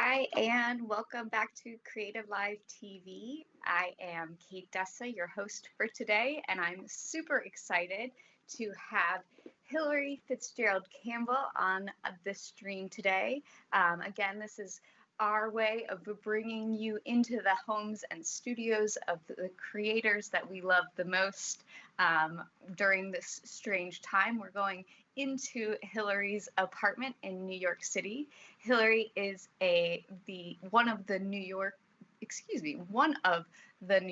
Hi, and welcome back to Creative Live TV. I am Kate Dessa, your host for today, and I'm super excited to have Hilary Fitzgerald Campbell on this stream today. Again, this is our way of bringing you into the homes and studios of the creators that we love the most during this strange time. We're going into Hilary's apartment in New York City. Hilary is one of the New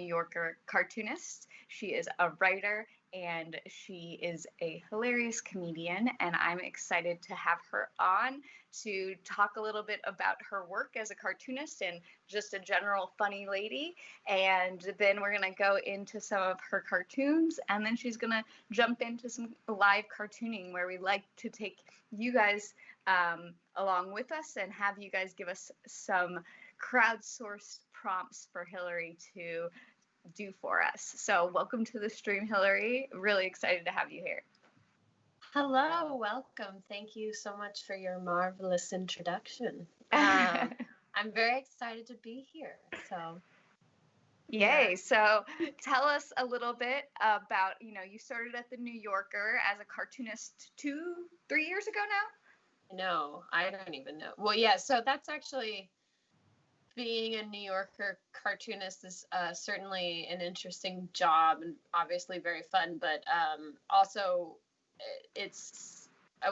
Yorker cartoonists. She is a writer and she is a hilarious comedian, and I'm excited to have her on to talk a little bit about her work as a cartoonist and just a general funny lady. And then we're going to go into some of her cartoons, and then she's going to jump into some live cartooning where we like to take you guys along with us and have you guys give us some crowdsourced prompts for Hilary to do for us. So welcome to the stream, Hilary. Really excited to have you here. Hello, welcome. Thank you so much for your marvelous introduction. I'm very excited to be here. Yay. So tell us a little bit about, you started at the New Yorker as a cartoonist 2-3 years ago now? No, I don't even know. Well, yeah, so that's actually, being a New Yorker cartoonist is certainly an interesting job and obviously very fun, but also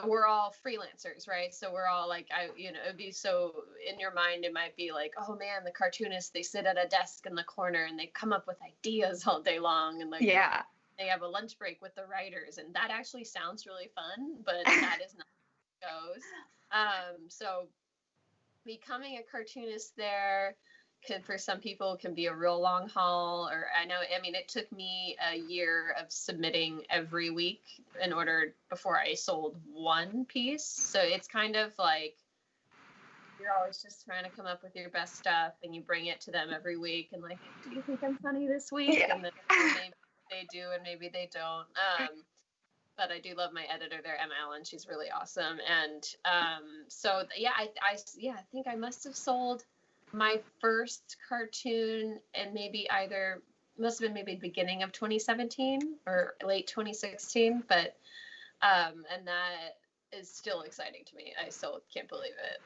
we're all freelancers, right? So we're all like, it'd be so, in your mind, it might be like, oh man, the cartoonists, they sit at a desk in the corner and they come up with ideas all day long. And like, yeah, they have a lunch break with the writers. And that actually sounds really fun, but that is not how it goes. So becoming a cartoonist there for some people can be a real long haul, or it took me a year of submitting every week before I sold one piece. So it's kind of like you're always just trying to come up with your best stuff and you bring it to them every week and like, do you think I'm funny this week? Yeah. And then maybe they do and maybe they don't. But I do love my editor there, Emma Allen. She's really awesome. And I think I must have sold my first cartoon and must have been maybe beginning of 2017 or late 2016. But and that is still exciting to me. I still can't believe it.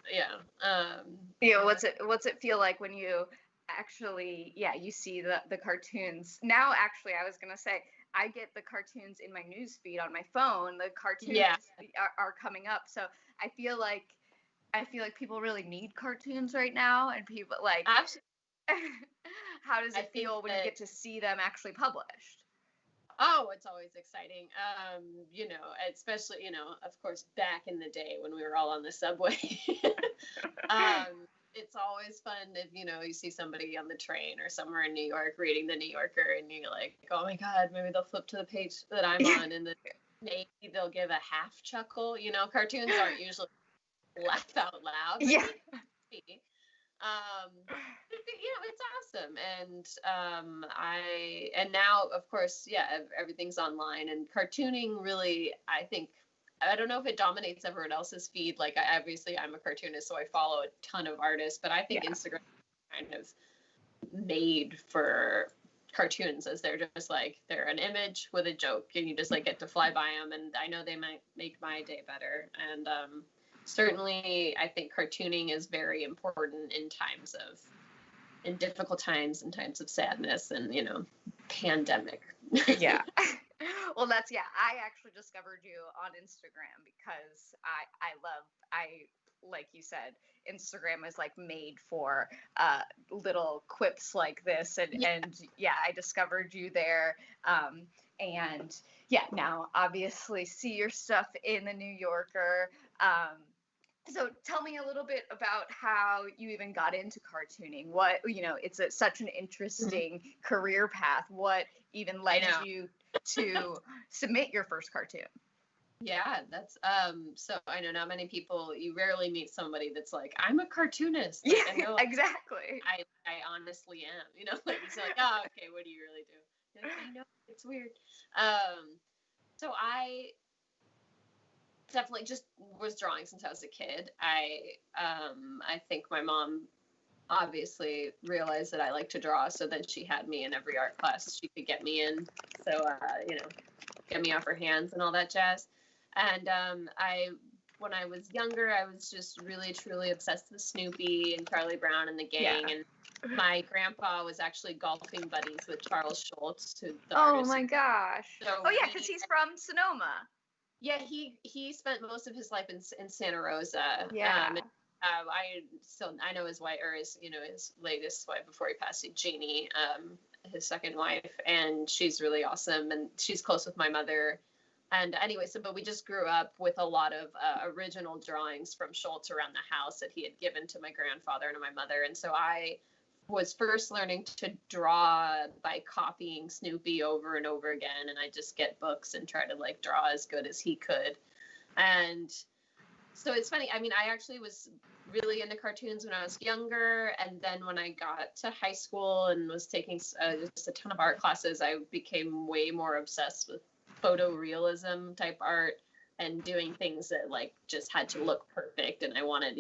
Yeah. What's it feel like when you actually, you see the cartoons? Now, actually, I was going to say, I get the cartoons in my news feed on my phone. The cartoons are coming up. So I feel like people really need cartoons right now, and people like, absolutely. How does it feel when you get to see them actually published? Oh, it's always exciting. Especially, of course, back in the day when we were all on the subway. It's always fun if, you see somebody on the train or somewhere in New York reading the New Yorker and you're like, oh my God, maybe they'll flip to the page that I'm on and then maybe they'll give a half chuckle. Cartoons aren't usually laugh out loud. Yeah. It's awesome. And now, of course, everything's online, and cartooning really, I don't know if it dominates everyone else's feed. Like, I'm a cartoonist, so I follow a ton of artists, but I think Instagram is kind of made for cartoons, as they're just like, they're an image with a joke, and you just like get to fly by them. And I know they might make my day better. And certainly, I think cartooning is very important in difficult times, in times of sadness and, pandemic. Yeah. Well, I actually discovered you on Instagram because like you said, Instagram is like made for little quips like this. And I discovered you there. Now obviously see your stuff in the New Yorker. So tell me a little bit about how you even got into cartooning. What, it's such an interesting career path. What even led you to submit your first cartoon? Yeah, that's so I know not many people, you rarely meet somebody that's like, I'm a cartoonist. Like, I know, exactly. I honestly am, like, it's like, oh, okay, what do you really do? Like, I know, it's weird. So definitely just was drawing since I was a kid. I think my mom obviously realized that I like to draw, so then she had me in every art class she could get me in. So get me off her hands and all that jazz. And when I was younger, I was just really truly obsessed with Snoopy and Charlie Brown and the gang. Yeah. And my grandpa was actually golfing buddies with Charles Schultz, who the Oh artist. my gosh. So oh yeah, because he's from Sonoma. Yeah, he spent most of his life in Santa Rosa. Yeah. I know his wife, or his latest wife before he passed, Jeannie, his second wife, and she's really awesome, and she's close with my mother. And anyway, but we just grew up with a lot of original drawings from Schultz around the house that he had given to my grandfather and to my mother. And so I was first learning to draw by copying Snoopy over and over again. And I just get books and try to like draw as good as he could. And so it's funny. I mean, I actually was really into cartoons when I was younger. And then when I got to high school and was taking just a ton of art classes, I became way more obsessed with photorealism type art and doing things that like just had to look perfect. And I wanted,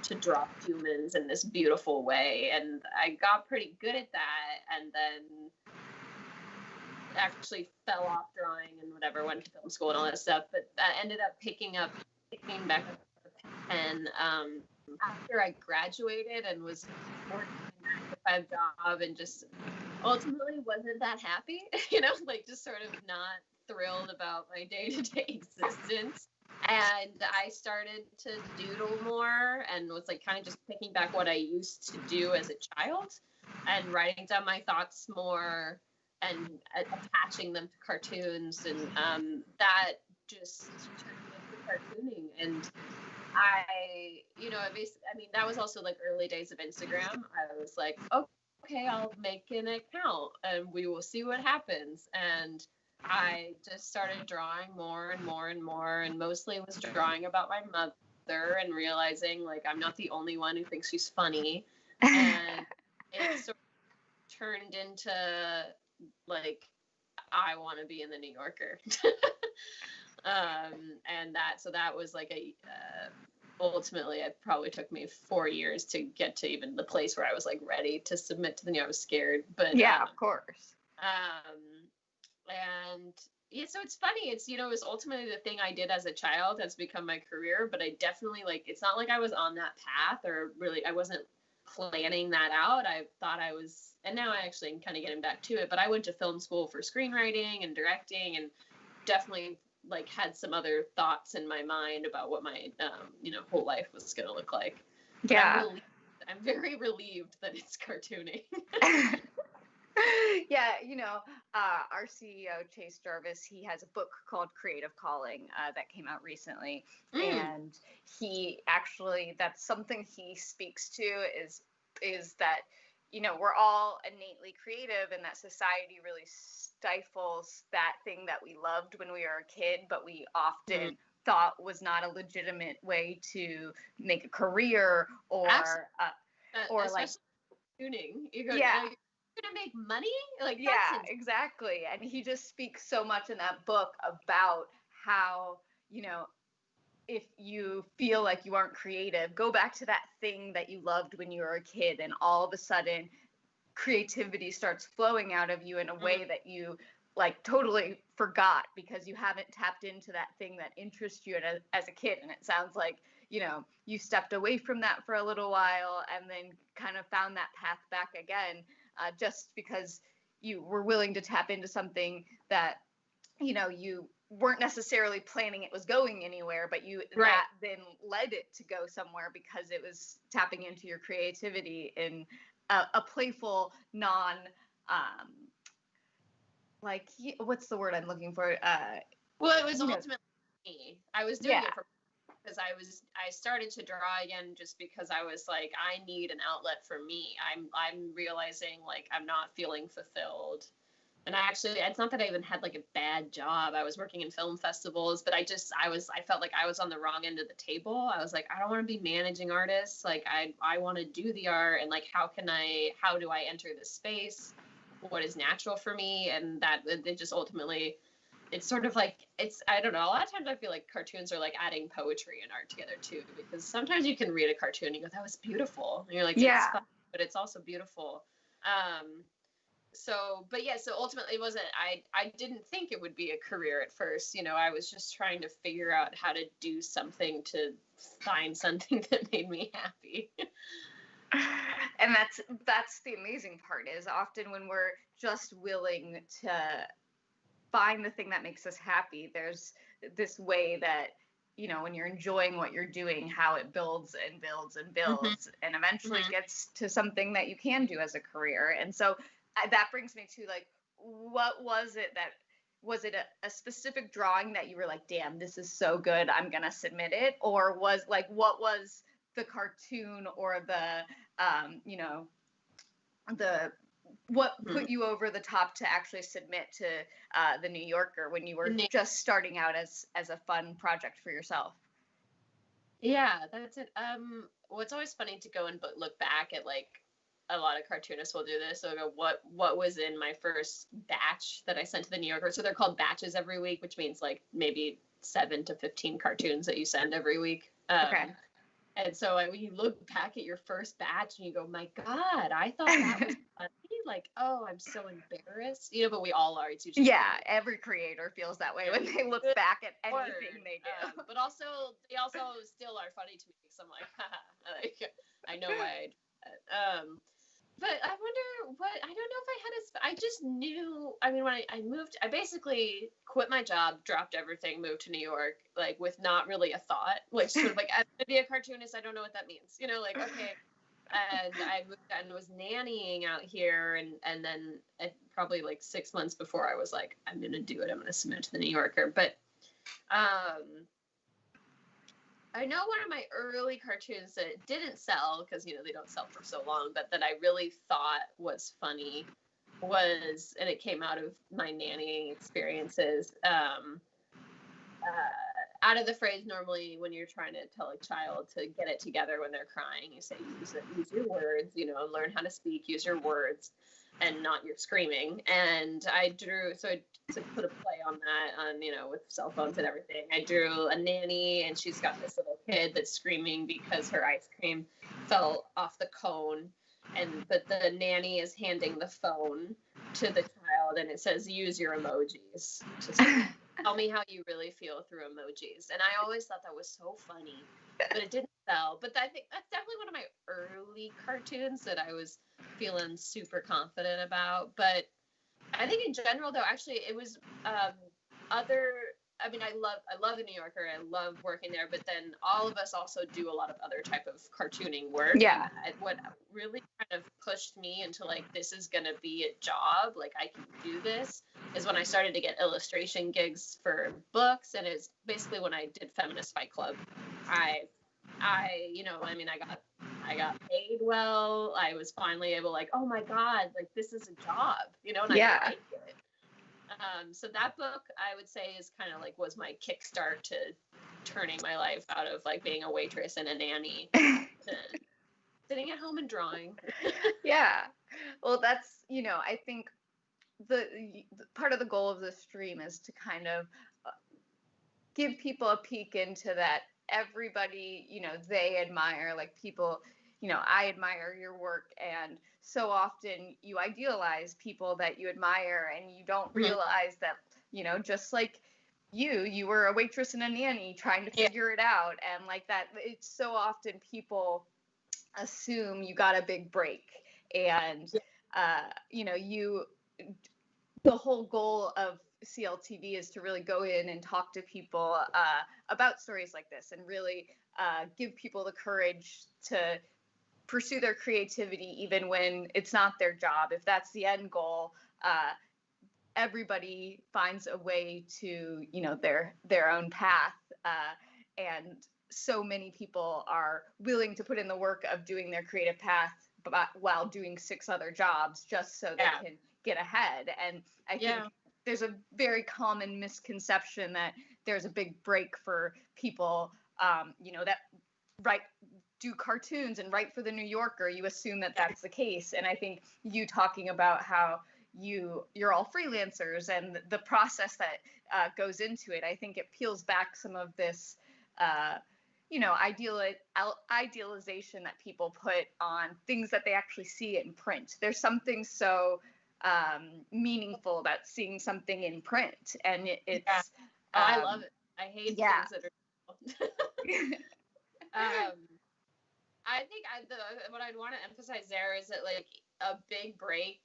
to draw humans in this beautiful way. And I got pretty good at that. And then actually fell off drawing and whatever, went to film school and all that stuff. But I ended up picking back up the pen after I graduated and was working a 9-to-5 job and just ultimately wasn't that happy, like just sort of not thrilled about my day-to-day existence. And I started to doodle more and was like kind of just picking back what I used to do as a child and writing down my thoughts more and attaching them to cartoons. And that just turned into cartooning. And that was also like early days of Instagram. I was like, okay, I'll make an account and we will see what happens. And I just started drawing more and more and more, and mostly was drawing about my mother and realizing like I'm not the only one who thinks she's funny. And it sort of turned into like, I want to be in the New Yorker. And that was like ultimately it probably took me 4 years to get to even the place where I was like ready to submit to the I was scared, but yeah, of course. And yeah, so it's funny. It's, it was ultimately the thing I did as a child that's become my career, but I definitely it's not like I was on that path or really, I wasn't planning that out. I thought I was, and now I actually am kind of getting back to it, but I went to film school for screenwriting and directing and definitely had some other thoughts in my mind about what my, whole life was going to look like. But yeah. I'm very relieved that it's cartooning. Yeah, our CEO, Chase Jarvis, he has a book called Creative Calling that came out recently. And he actually, that's something he speaks to is that, we're all innately creative and that society really stifles that thing that we loved when we were a kid, but we often thought was not a legitimate way to make a career or like tuning. You go, yeah. Gonna make money, exactly. And he just speaks so much in that book about how if you feel like you aren't creative, go back to that thing that you loved when you were a kid, and all of a sudden creativity starts flowing out of you in a way that you totally forgot because you haven't tapped into that thing that interests you as a kid. And it sounds like you stepped away from that for a little while and then kind of found that path back again. Just because you were willing to tap into something that, you weren't necessarily planning it was going anywhere, but that then led it to go somewhere because it was tapping into your creativity in a playful, what's the word I'm looking for? Well, it was ultimately me. I was doing it for because I started to draw again just because I was like, I need an outlet for me. I'm realizing I'm not feeling fulfilled. And it's not that I even had a bad job. I was working in film festivals, but I felt like I was on the wrong end of the table. I was like, I don't want to be managing artists. I want to do the art, and how do I enter this space? What is natural for me? And that it just ultimately it's sort of like, I don't know, a lot of times I feel like cartoons are like adding poetry and art together too, because sometimes you can read a cartoon and you go, that was beautiful. And you're like, it's Yeah. fun, but it's also beautiful. But yeah, so ultimately it wasn't, I didn't think it would be a career at first. I was just trying to figure out how to do something to find something that made me happy. And that's the amazing part, is often when we're just willing to find the thing that makes us happy, there's this way that, when you're enjoying what you're doing, how it builds and builds and builds, and eventually gets to something that you can do as a career. And so that brings me to, like, what was it that, was it a specific drawing that you were like, damn, this is so good, I'm gonna submit it? Or was, like, what was the cartoon or what put you over the top to actually submit to the New Yorker when you were just starting out as a fun project for yourself? Yeah, that's it. Well, it's always funny to go and look back at, like, a lot of cartoonists will do this. So go, what was in my first batch that I sent to the New Yorker? So they're called batches every week, which means like maybe 7 to 15 cartoons that you send every week. Okay. And so when you look back at your first batch and you go, my God, I thought that was funny. Like, oh, I'm so embarrassed. But we all are. It's usually every creator feels that way when they look back at anything they do. But also, they also still are funny to me because I'm like, haha, like, I know why I did that. But I wonder I don't know if I just knew, I mean, when I moved, I basically quit my job, dropped everything, moved to New York, like, with not really a thought, like, sort of like, I'm going to be a cartoonist, I don't know what that means, like, okay. And I moved and was nannying out here, and then probably like 6 months before, I was like, I'm going to do it, I'm going to submit to the New Yorker. But I know one of my early cartoons that didn't sell because, they don't sell for so long, but that I really thought was funny was, and it came out of my nannying experiences, out of the phrase, normally when you're trying to tell a child to get it together when they're crying, you say, use your words, and learn how to speak, use your words and not your screaming. And I drew, so to put a play on that, with cell phones and everything, I drew a nanny, and she's got this little kid that's screaming because her ice cream fell off the cone, but the nanny is handing the phone to the child, and it says, use your emojis to tell me how you really feel through emojis. And I always thought that was so funny, but it didn't sell. But I think that's definitely one of my early cartoons that I was feeling super confident about. But I think in general, though, actually, it was I mean, I love the New Yorker. I love working there. But then all of us also do a lot of other type of cartooning work. Yeah. And what really kind of pushed me into, like, this is going to be a job, like, I can do this, is when I started to get illustration gigs for books. And it's basically when I did Feminist Fight Club. I got paid well. I was finally able, like, oh my God, like, this is a job, and I liked it. So that book, I would say, is kind of like, was my kickstart to turning my life out of, like, being a waitress and a nanny to sitting at home and drawing. Yeah. Well, that's, I think the part of the goal of the stream is to kind of give people a peek into that everybody, they admire, like, people, I admire your work, and so often you idealize people that you admire, and you don't realize that, just like you were a waitress and a nanny trying to figure it out, and like that, it's so often people assume you got a big break, and the whole goal of CLTV is to really go in and talk to people about stories like this, and really give people the courage to pursue their creativity even when it's not their job. If that's the end goal, everybody finds a way to, their own path, and so many people are willing to put in the work of doing their creative path while doing 6 other jobs just so they can get ahead. And I think there's a very common misconception that there's a big break for people, that do cartoons and write for the New Yorker. You assume that that's the case. And I think you talking about how, you're all freelancers, and the process that goes into it. I think it peels back some of this idealization that people put on things that they actually see in print. There's something so meaningful about seeing something in print, and it's yeah. I love it. I hate things that are I think what I'd want to emphasize there is that like a big break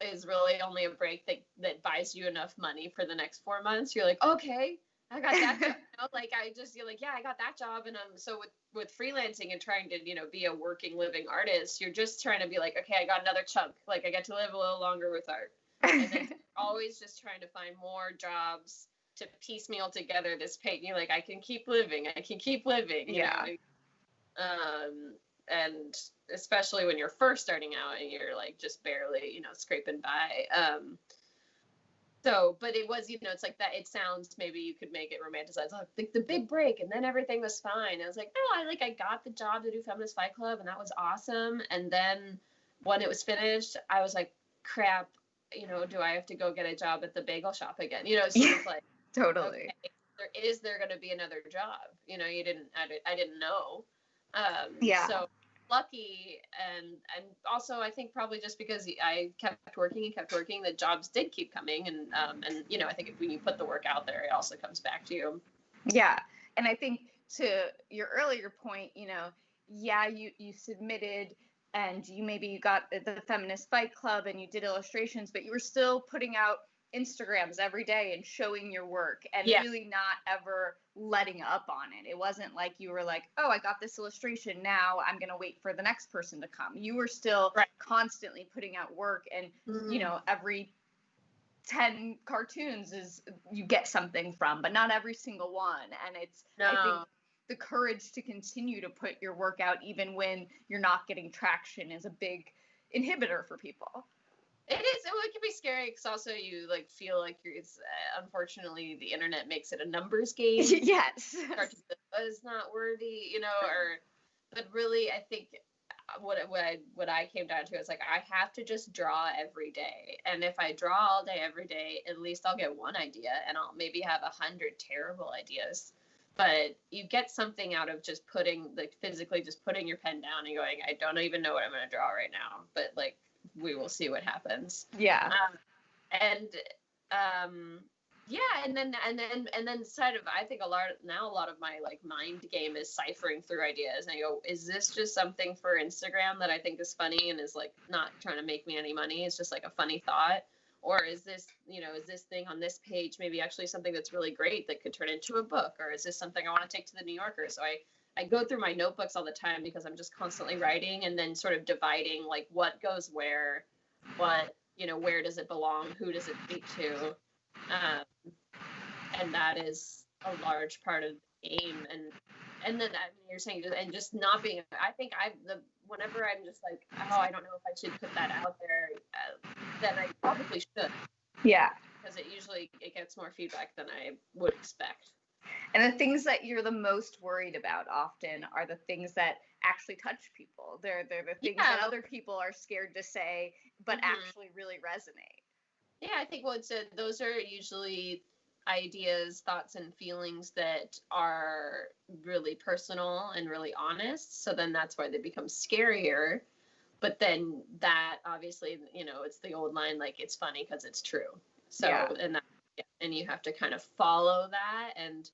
is really only a break that buys you enough money for the next 4 months. You're like, okay, I got that job. Like you're like, yeah, I got that job. And so with freelancing and trying to, be a working, living artist, you're just trying to be like, okay, I got another chunk. Like I get to live a little longer with art. And then always just trying to find more jobs to piecemeal together this pay. You're like, I can keep living. You know? And especially when you're first starting out and you're like just barely, scraping by. But it was, it's like that. It sounds, maybe you could make it romanticized, like the big break, and then everything was fine. I was like, no, I got the job to do Feminist Fight Club, and that was awesome. And then when it was finished, I was like, crap, do I have to go get a job at the bagel shop again? So it's like, totally. Okay, is there going to be another job? I didn't know. So lucky, and also I think probably just because I kept working, the jobs did keep coming, and I think when you put the work out there, it also comes back to you. Yeah, and I think to your earlier point, you submitted, and you got the Feminist Fight Club, and you did illustrations, but you were still putting out Instagrams every day and showing your work, and really not ever letting up on it. It wasn't like you were like, oh, I got this illustration, now I'm going to wait for the next person to come. You were still constantly putting out work, and every 10 cartoons you get something from, but not every single one. And I think the courage to continue to put your work out even when you're not getting traction is a big inhibitor for people. It is. It can be scary because also you feel like it's unfortunately the internet makes it a numbers game. Yes. It's not worthy, but really I think what I came down to is like I have to just draw every day, and if I draw all day every day, at least I'll get one idea, and I'll maybe have 100 terrible ideas. But you get something out of just physically just putting your pen down and going, I don't even know what I'm going to draw right now, but we will see what happens. Yeah. And then side of, I think a lot of my mind game is ciphering through ideas, and I go, is this just something for Instagram that I think is funny and is not trying to make me any money? It's just a funny thought. Or is this, is this thing on this page maybe actually something that's really great that could turn into a book? Or is this something I want to take to the New Yorker? So I go through my notebooks all the time because I'm just constantly writing, and then sort of dividing what goes where, where does it belong? Who does it speak to? And that is a large part of the game. And then you're saying, and just not being, I think whenever I'm just like, oh, I don't know if I should put that out there, then I probably should. Yeah. Because it gets more feedback than I would expect. And the things that you're the most worried about often are the things that actually touch people. They're the things that other people are scared to say, but actually really resonate. Yeah, I think those are usually ideas, thoughts, and feelings that are really personal and really honest. So then that's why they become scarier. But then that obviously, it's the old line, it's funny because it's true. So, and you have to kind of follow that. And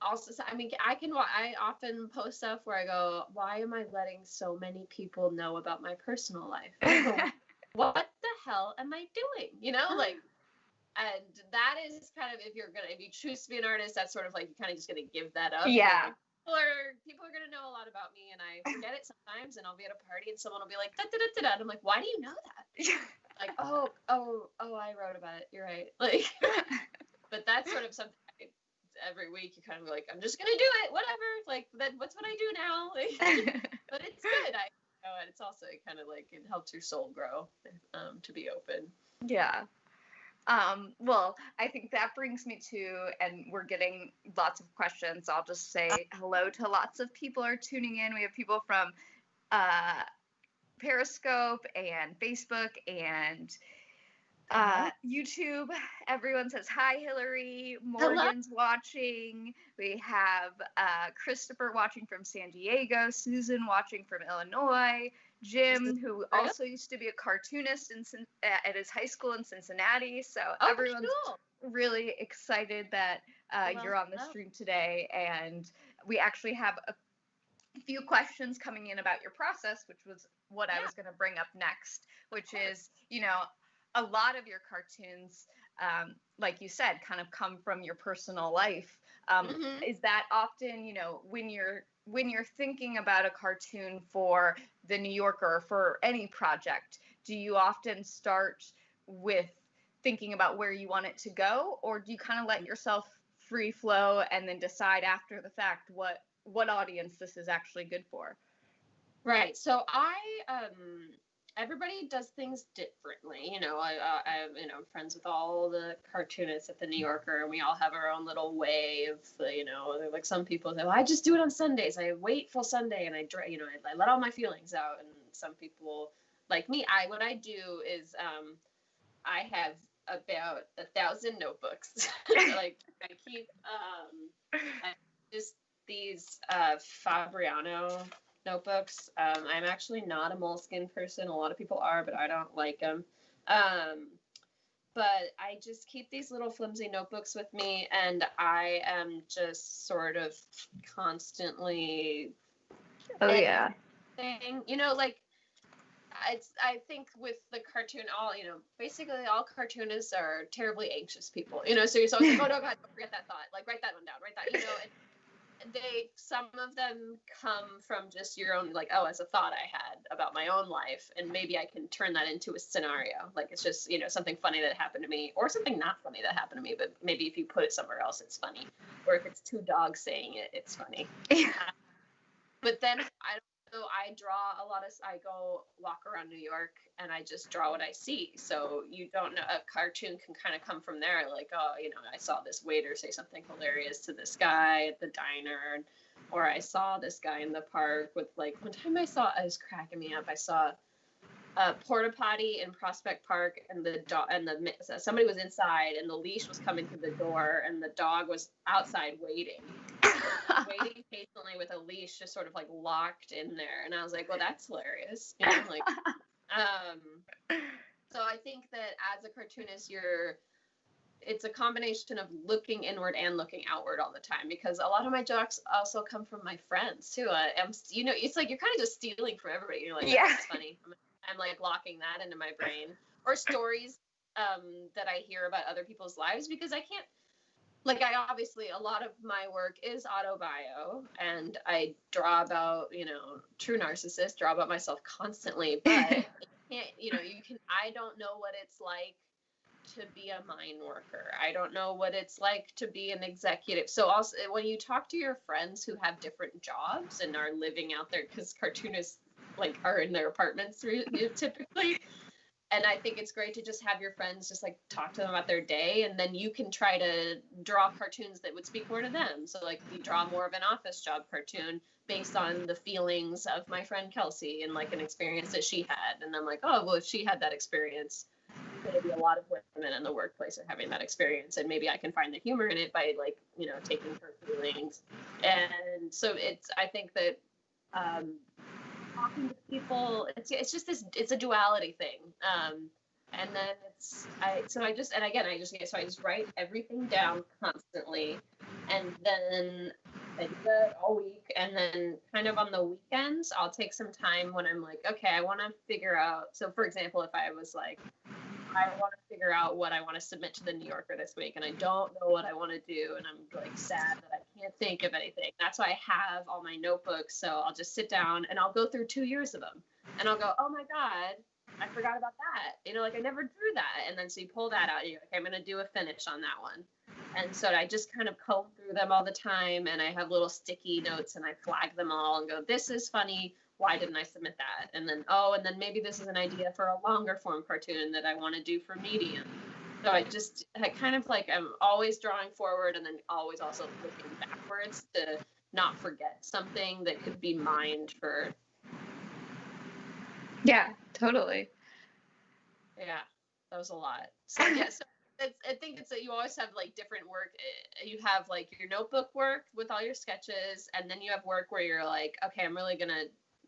also, I often post stuff where I go, why am I letting so many people know about my personal life? What the hell am I doing? And that is kind of, if you choose to be an artist, that's sort of you're kind of just going to give that up. Yeah. People are going to know a lot about me, and I forget it sometimes, and I'll be at a party and someone will be like, da, da, da, da, da. And I'm like, why do you know that? Oh, I wrote about it. You're right. But that's sort of something every week you kind of I'm just going to do it, whatever. What's what I do now? But it's good. And it's also kind of it helps your soul grow, to be open. Yeah. Well, I think that brings me to, and we're getting lots of questions. I'll just say hello to lots of people are tuning in. We have people from Periscope and Facebook and YouTube, everyone says hi, Hilary. Hello. Morgan's watching. We have Christopher watching from San Diego. Susan watching from Illinois. Jim, who also used to be a cartoonist at his high school in Cincinnati. So everyone's Cool. really excited that you're on the stream today. And we actually have a few questions coming in about your process, which was what I was going to bring up next, which is, a lot of your cartoons, like you said, kind of come from your personal life. Is that often, when you're thinking about a cartoon for the New Yorker or for any project, do you often start with thinking about where you want it to go, or do you kind of let yourself free flow and then decide after the fact what audience this is actually good for? Right. So everybody does things differently. I'm friends with all the cartoonists at the New Yorker, and we all have our own little way of, like some people say, well, I just do it on Sundays. I wait for Sunday and I let all my feelings out. And some people like me, what I do is, I have about 1,000 notebooks. Like I keep, just these Fabriano notebooks. I'm actually not a moleskin person. A lot of people are, but I don't like them. But I just keep these little flimsy notebooks with me, and I am just sort of constantly. Thing, I think with the cartoon, basically all cartoonists are terribly anxious people, so you're always like, oh no, God, don't forget that thought, like write that one down, and some of them come from just your own, like, oh, as a thought I had about my own life, and maybe I can turn that into a scenario. Like it's just, something funny that happened to me, or something not funny that happened to me, but maybe if you put it somewhere else, it's funny. Or if it's two dogs saying it, it's funny. But then I draw a lot I go walk around New York and I just draw what I see. So you don't know, a cartoon can kind of come from there. Like, oh, I saw this waiter say something hilarious to this guy at the diner, or I saw this guy in the park with, like, one time it was cracking me up. I saw a porta potty in Prospect Park, and somebody was inside, and the leash was coming through the door, and the dog was outside waiting patiently with a leash just sort of like locked in there. And I was like, well, that's hilarious. So I think that as a cartoonist, it's a combination of looking inward and looking outward all the time, because a lot of my jokes also come from my friends too. It's like you're kind of just stealing from everybody. You're like, yeah, that's funny. I'm like locking that into my brain, or stories that I hear about other people's lives, because I can't, obviously a lot of my work is autobio, and I draw about, true narcissist, draw about myself constantly, but I don't know what it's like to be a mine worker. I don't know what it's like to be an executive. So also when you talk to your friends who have different jobs and are living out there, because cartoonists are in their apartments typically. And I think it's great to just have your friends just talk to them about their day, and then you can try to draw cartoons that would speak more to them. So you draw more of an office job cartoon based on the feelings of my friend Kelsey and an experience that she had. And I'm like, oh, well, if she had that experience, maybe a lot of women in the workplace are having that experience, and maybe I can find the humor in it by taking her feelings. And so I think that talking to people, it's just it's a duality thing, and then I just write everything down constantly, and then I do that all week, and then kind of on the weekends I'll take some time when I'm like, okay, I want to figure out. So for example, if I was like, I want to figure out what I want to submit to the New Yorker this week, and I don't know what I want to do, and I'm sad that I can't think of anything. That's why I have all my notebooks. So I'll just sit down and I'll go through 2 years of them, and I'll go, oh my God, I forgot about that. I never drew that. And then so you pull that out, and you're like, okay, I'm going to do a finish on that one. And so I just kind of comb through them all the time, and I have little sticky notes, and I flag them all and go, this is funny. Why didn't I submit that? And then maybe this is an idea for a longer form cartoon that I want to do for Medium. So I kind of I'm always drawing forward, and then always also looking backwards to not forget something that could be mined for. Yeah, totally. Yeah. That was a lot. So yeah, so I think it's that you always have like different work. You have like your notebook work with all your sketches, and then you have work where you're like, okay, I'm really gonna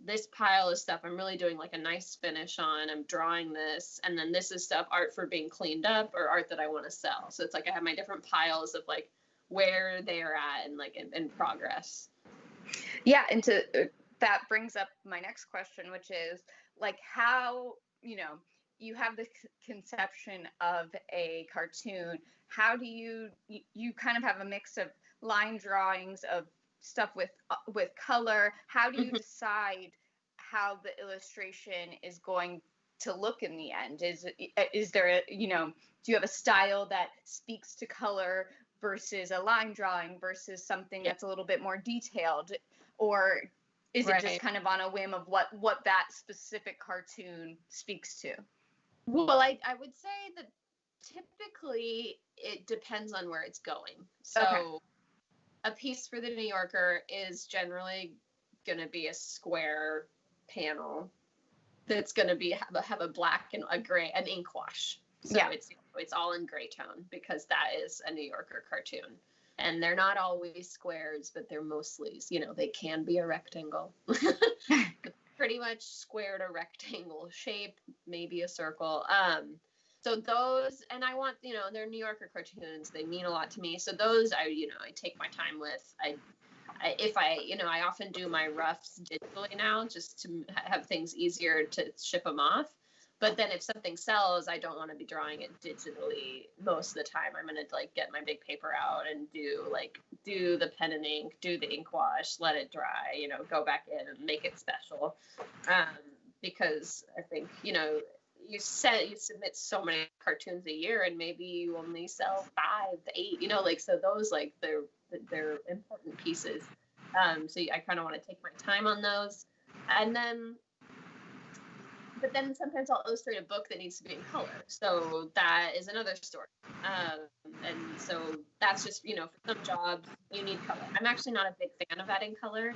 this pile of stuff. I'm really doing like a nice finish on. I'm drawing this, and then this is stuff art for being cleaned up or art that I want to sell. So it's like I have my different piles of like where they are at and like in progress. Yeah, and that brings up my next question, which is like how, you have the conception of a cartoon. How do you kind of have a mix of line drawings of stuff with color. How do you decide how the illustration is going to look in the end? Is there a, do you have a style that speaks to color versus a line drawing versus something that's a little bit more detailed? Or is it just kind of on a whim of what that specific cartoon speaks to? Well, I would say that typically it depends on where it's going. So a piece for the New Yorker is generally going to be a square panel that's going to have a black and a gray, an ink wash. So it's all in gray tone because that is a New Yorker cartoon. And they're not always squares, but they're mostly, they can be a rectangle. Pretty much square to rectangle shape, maybe a circle. So those, and I want, they're New Yorker cartoons. They mean a lot to me. So those, I take my time with. I often do my roughs digitally now just to have things easier to ship them off. But then if something sells, I don't want to be drawing it digitally most of the time. I'm going to like get my big paper out and do the pen and ink, do the ink wash, let it dry, go back in and make it special. Because I think, you submit so many cartoons a year and maybe you only sell 5 to 8, so those they're important pieces. So I kind of want to take my time on those. But then sometimes I'll illustrate a book that needs to be in color. So that is another story. And so that's just, for some jobs, you need color. I'm actually not a big fan of adding color.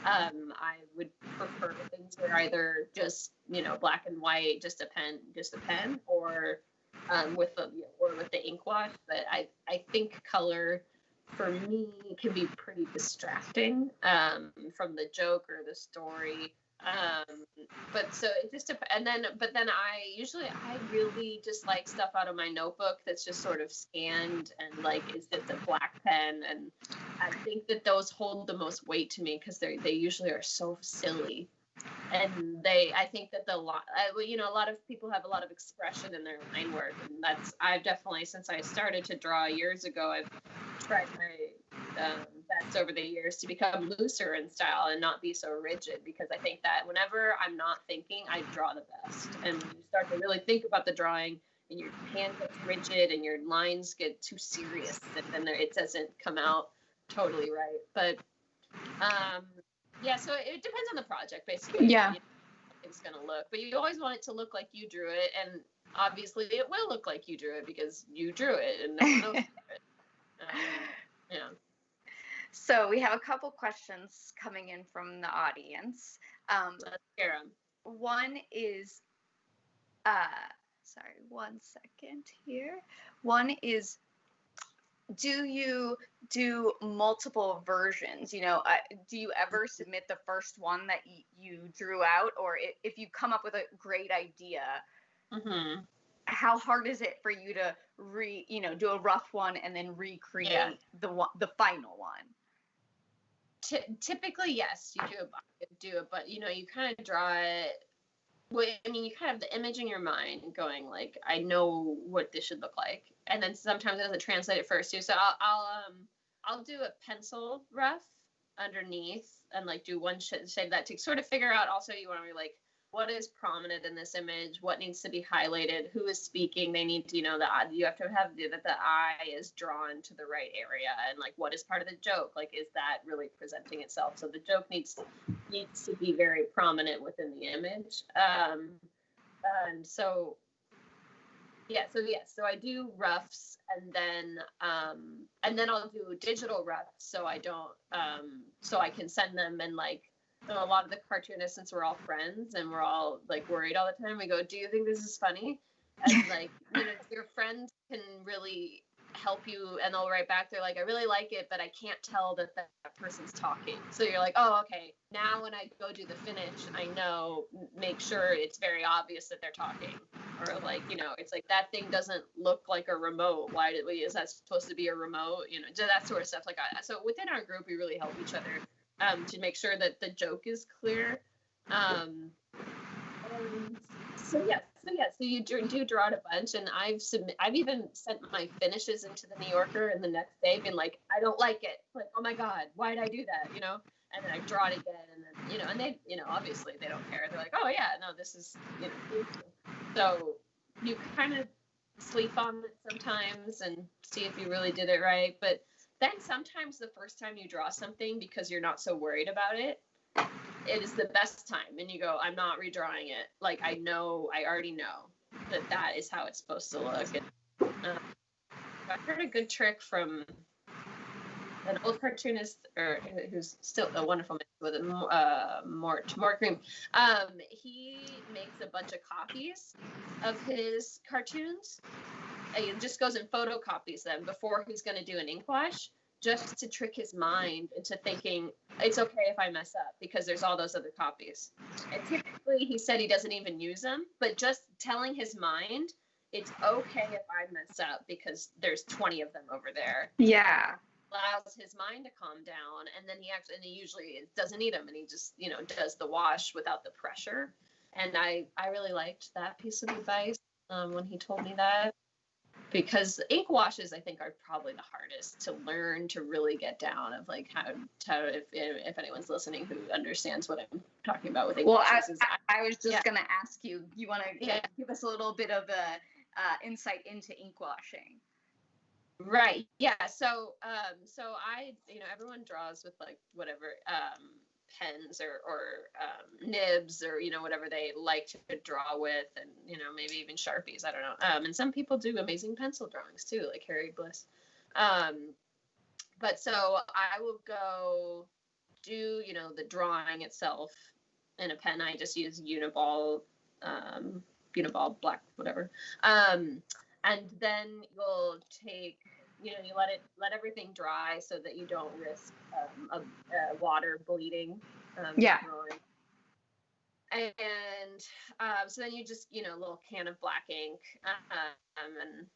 I would prefer things that are either just, black and white, just a pen, or with the ink wash. But I think color for me can be pretty distracting from the joke or the story. But so it just but then I really just like stuff out of my notebook that's just sort of scanned and like is just a black pen, and I think that those hold the most weight to me because they usually are so silly, and I think that a lot of people have a lot of expression in their line work, and I've definitely, since I started to draw years ago, I've tried my best over the years to become looser in style and not be so rigid, because I think that whenever I'm not thinking, I draw the best. And when you start to really think about the drawing and your hand gets rigid and your lines get too serious, then it doesn't come out totally right. But so it depends on the project, basically. Yeah. It's going to look, but you always want it to look like you drew it, and obviously it will look like you drew it because you drew it and no one else drew it. Yeah. So we have a couple questions coming in from the audience. Let's hear them. One is, sorry, 1 second here. One is, do you do multiple versions? Do you ever submit the first one that you drew out, or if you come up with a great idea, how hard is it for you to do a rough one and then recreate the final one? Typically, yes, you do it, but you kind of draw it. Well, I mean, you kind of have the image in your mind going like, I know what this should look like, and then sometimes it doesn't translate it first too. So I'll do a pencil rough underneath and like do one shade of that to sort of figure out. Also, you want to be like, what is prominent in this image? What needs to be highlighted? Who is speaking? They need to, you have to have that the eye is drawn to the right area, and like, what is part of the joke? Like, is that really presenting itself? So the joke needs to be very prominent within the image. So I do roughs, and then I'll do digital roughs. So I don't, so I can send them, and like. So a lot of the cartoonists, since we're all friends and we're all like worried all the time, we go, do you think this is funny? And like, your friends can really help you, and they'll write back, they're like, I really like it, but I can't tell that person's talking. So you're like, oh, okay, now when I go do the finish, I know, make sure it's very obvious that they're talking. Or like, it's like, that thing doesn't look like a remote, why is that supposed to be a remote, that sort of stuff. Like, so within our group, we really help each other to make sure that the joke is clear. So you do draw it a bunch, and I've even sent my finishes into the New Yorker, and the next day been like, I don't like it. Like, oh my God, why did I do that? And then I draw it again, and then, and they, obviously they don't care. They're like, oh yeah, no, this is, thank you. So you kind of sleep on it sometimes and see if you really did it right. But then sometimes the first time you draw something, because you're not so worried about it, it is the best time, and you go, I'm not redrawing it. Like, I already know that is how it's supposed to look. And, I heard a good trick from an old cartoonist, or who's still a wonderful man with Mort Green. He makes a bunch of copies of his cartoons. He just goes and photocopies them before he's going to do an ink wash, just to trick his mind into thinking it's okay if I mess up because there's all those other copies. And typically he said he doesn't even use them, but just telling his mind it's okay if I mess up because there's 20 of them over there. Yeah. Allows his mind to calm down, and then he usually doesn't need them, and he just, does the wash without the pressure. And I really liked that piece of advice when he told me that. Because ink washes, I think, are probably the hardest to learn to really get down, of like how if anyone's listening who understands what I'm talking about with ink washes. I was just going to ask you want to give us a little bit of a insight into ink washing? Right. Yeah. So I, everyone draws with like whatever pens or nibs or whatever they like to draw with, and maybe even Sharpies, I don't know, and some people do amazing pencil drawings too, like Harry Bliss, but so I will go do the drawing itself in a pen. I just use Uniball black, whatever, and then you'll take, you let everything dry so that you don't risk water bleeding. Yeah. And so then you just, a little can of black ink, and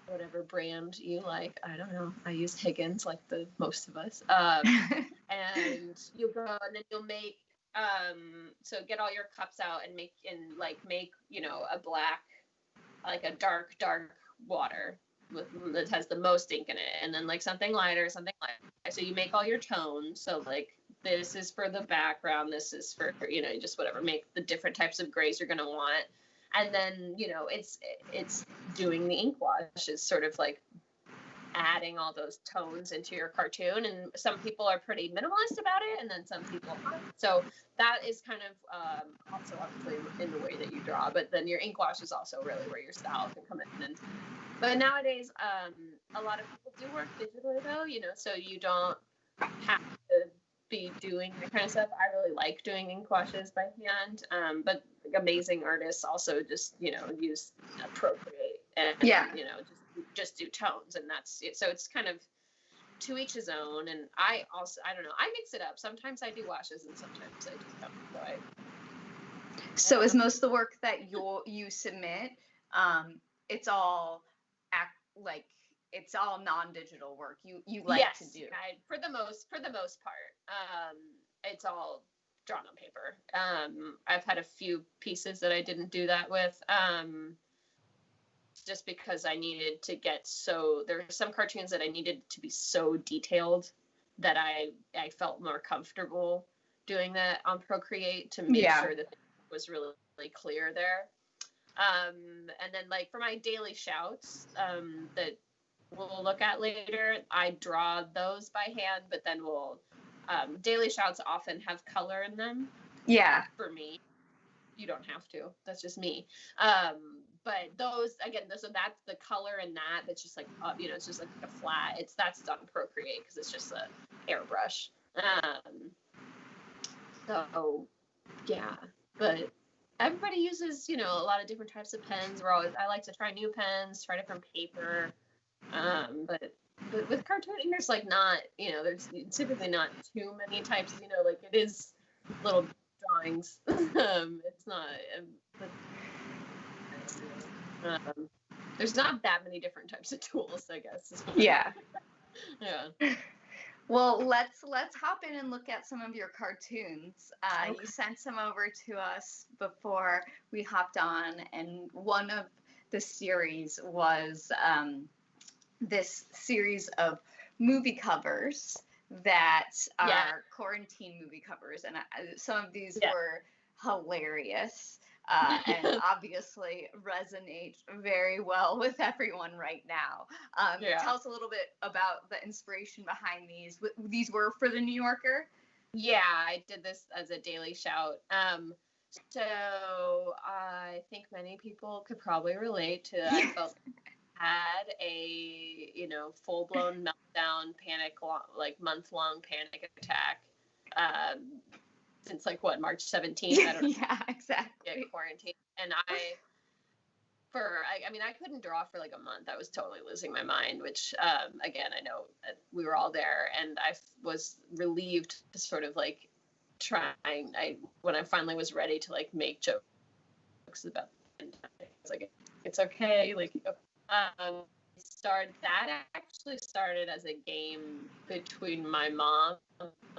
whatever brand you like. I don't know. I use Higgins like the most of us. And you'll go, and then you'll make, so get all your cups out and make a black, like a dark water that has the most ink in it, and then like something lighter. So you make all your tones. So like, this is for the background, this is for, just whatever, make the different types of grays you're going to want. And then, it's doing the ink wash is sort of like adding all those tones into your cartoon. And some people are pretty minimalist about it, and then some people aren't. So that is kind of also obviously in the way that you draw, but then your ink wash is also really where your style can come in. But nowadays, a lot of people do work digitally though, so you don't have to be doing that kind of stuff. I really like doing ink washes by hand, but like, amazing artists also just use Procreate and just do tones, and that's it. So it's kind of to each his own. And I don't know, I mix it up. Sometimes I do washes and sometimes I do tones. So is most of the work that you submit, it's all it's all non-digital work you like to do? For the most part, it's all drawn on paper. I've had a few pieces that I didn't do that with, just because I needed to there were some cartoons that I needed to be so detailed that I felt more comfortable doing that on Procreate to make sure that it was really, really clear there. And then like for my daily shouts, that we'll look at later, I draw those by hand, but then daily shouts often have color in them. Yeah. For me, you don't have to, that's just me. But those, again, so that's the color in that's just like, it's just like a flat, that's done Procreate because it's just a airbrush. So yeah, but everybody uses, a lot of different types of pens. I like to try new pens, try different paper. But with cartooning, there's like not, there's typically not too many types, like it is little drawings. It's not, but, there's not that many different types of tools, I guess. Yeah. Yeah. Well, let's hop in and look at some of your cartoons. Okay. You sent some over to us before we hopped on, and one of the series was this series of movie covers that are quarantine movie covers, and some of these were hilarious. And obviously resonate very well with everyone right now. Tell us a little bit about the inspiration behind these. These were for the New Yorker? Yeah, I did this as a daily shout. So I think many people could probably relate to. I felt had a full-blown meltdown, month-long panic attack. Since March 17th? I don't know. Yeah, exactly. Get quarantined. And I couldn't draw for like a month. I was totally losing my mind, which, again, I know we were all there, and I was relieved to sort of like when I finally was ready to like make jokes about it, it's like, it's okay. Like, that actually started as a game between my mom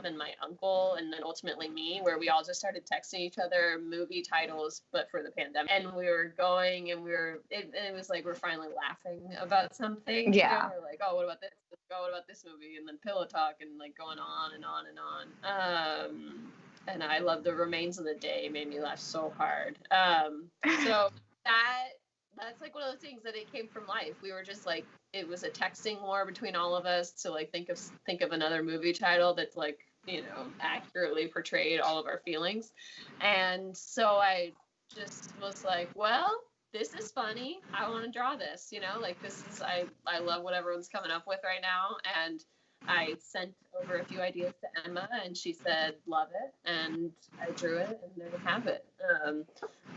and my uncle, and then ultimately me, where we all just started texting each other movie titles, but for the pandemic. And we were going, and it was like we're finally laughing about something. Yeah. We're like, oh, what about this? Oh, what about this movie? And then pillow talk, and like going on and on and on. And I love The Remains of the Day. It made me laugh so hard. So that's like one of those things that it came from life. We were just like, it was a texting war between all of us to like think of another movie title that's like, accurately portrayed all of our feelings. And so I just was like, well, this is funny. I want to draw this, like this is, I love what everyone's coming up with right now. And I sent over a few ideas to Emma, and she said, love it. And I drew it, and there we have it.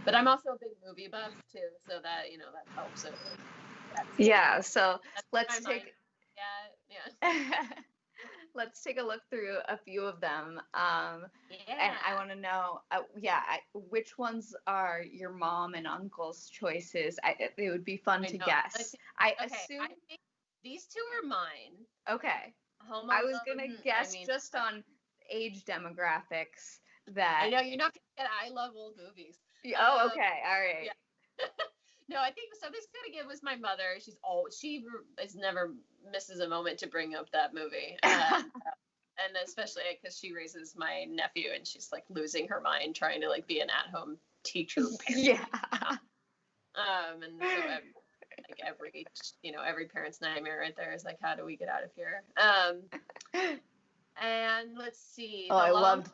But I'm also a big movie buff too, so that, that helps. Yeah, so let's take yeah. Let's take a look through a few of them. And I want to know, which ones are your mom and uncle's choices? It would be fun to guess. I assume I think these two are mine. Okay. I was gonna guess just on age demographics that. I know you're not gonna get. I love old movies. Oh, okay, all right. Yeah. No, I think something's gonna give was my mother. She never misses a moment to bring up that movie, and especially because she raises my nephew, and she's like losing her mind trying to like be an at-home teacher parent. Yeah. And so every parent's nightmare right there is like, how do we get out of here? And let's see. Oh, I love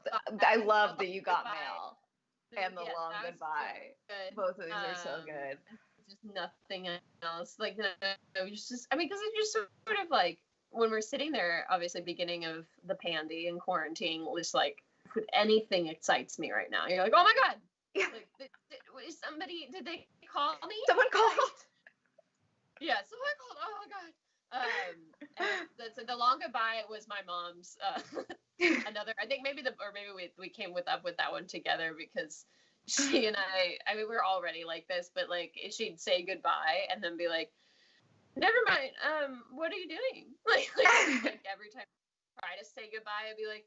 that You Got Mail and The Long Goodbye. Both of these are so good. Just nothing else. Like, no, because it's just sort of like when we're sitting there, obviously beginning of the pandy and quarantine, just like anything excites me right now. You're like, oh my God. Yeah. Like, did they call me? Someone called. Yeah, someone called. Oh my God. And The Long Goodbye was my mom's another. I think maybe we came up with that one together because she and I mean we're already like this, but like she'd say goodbye and then be like, never mind. What are you doing? Like every time I try to say goodbye, I'd be like,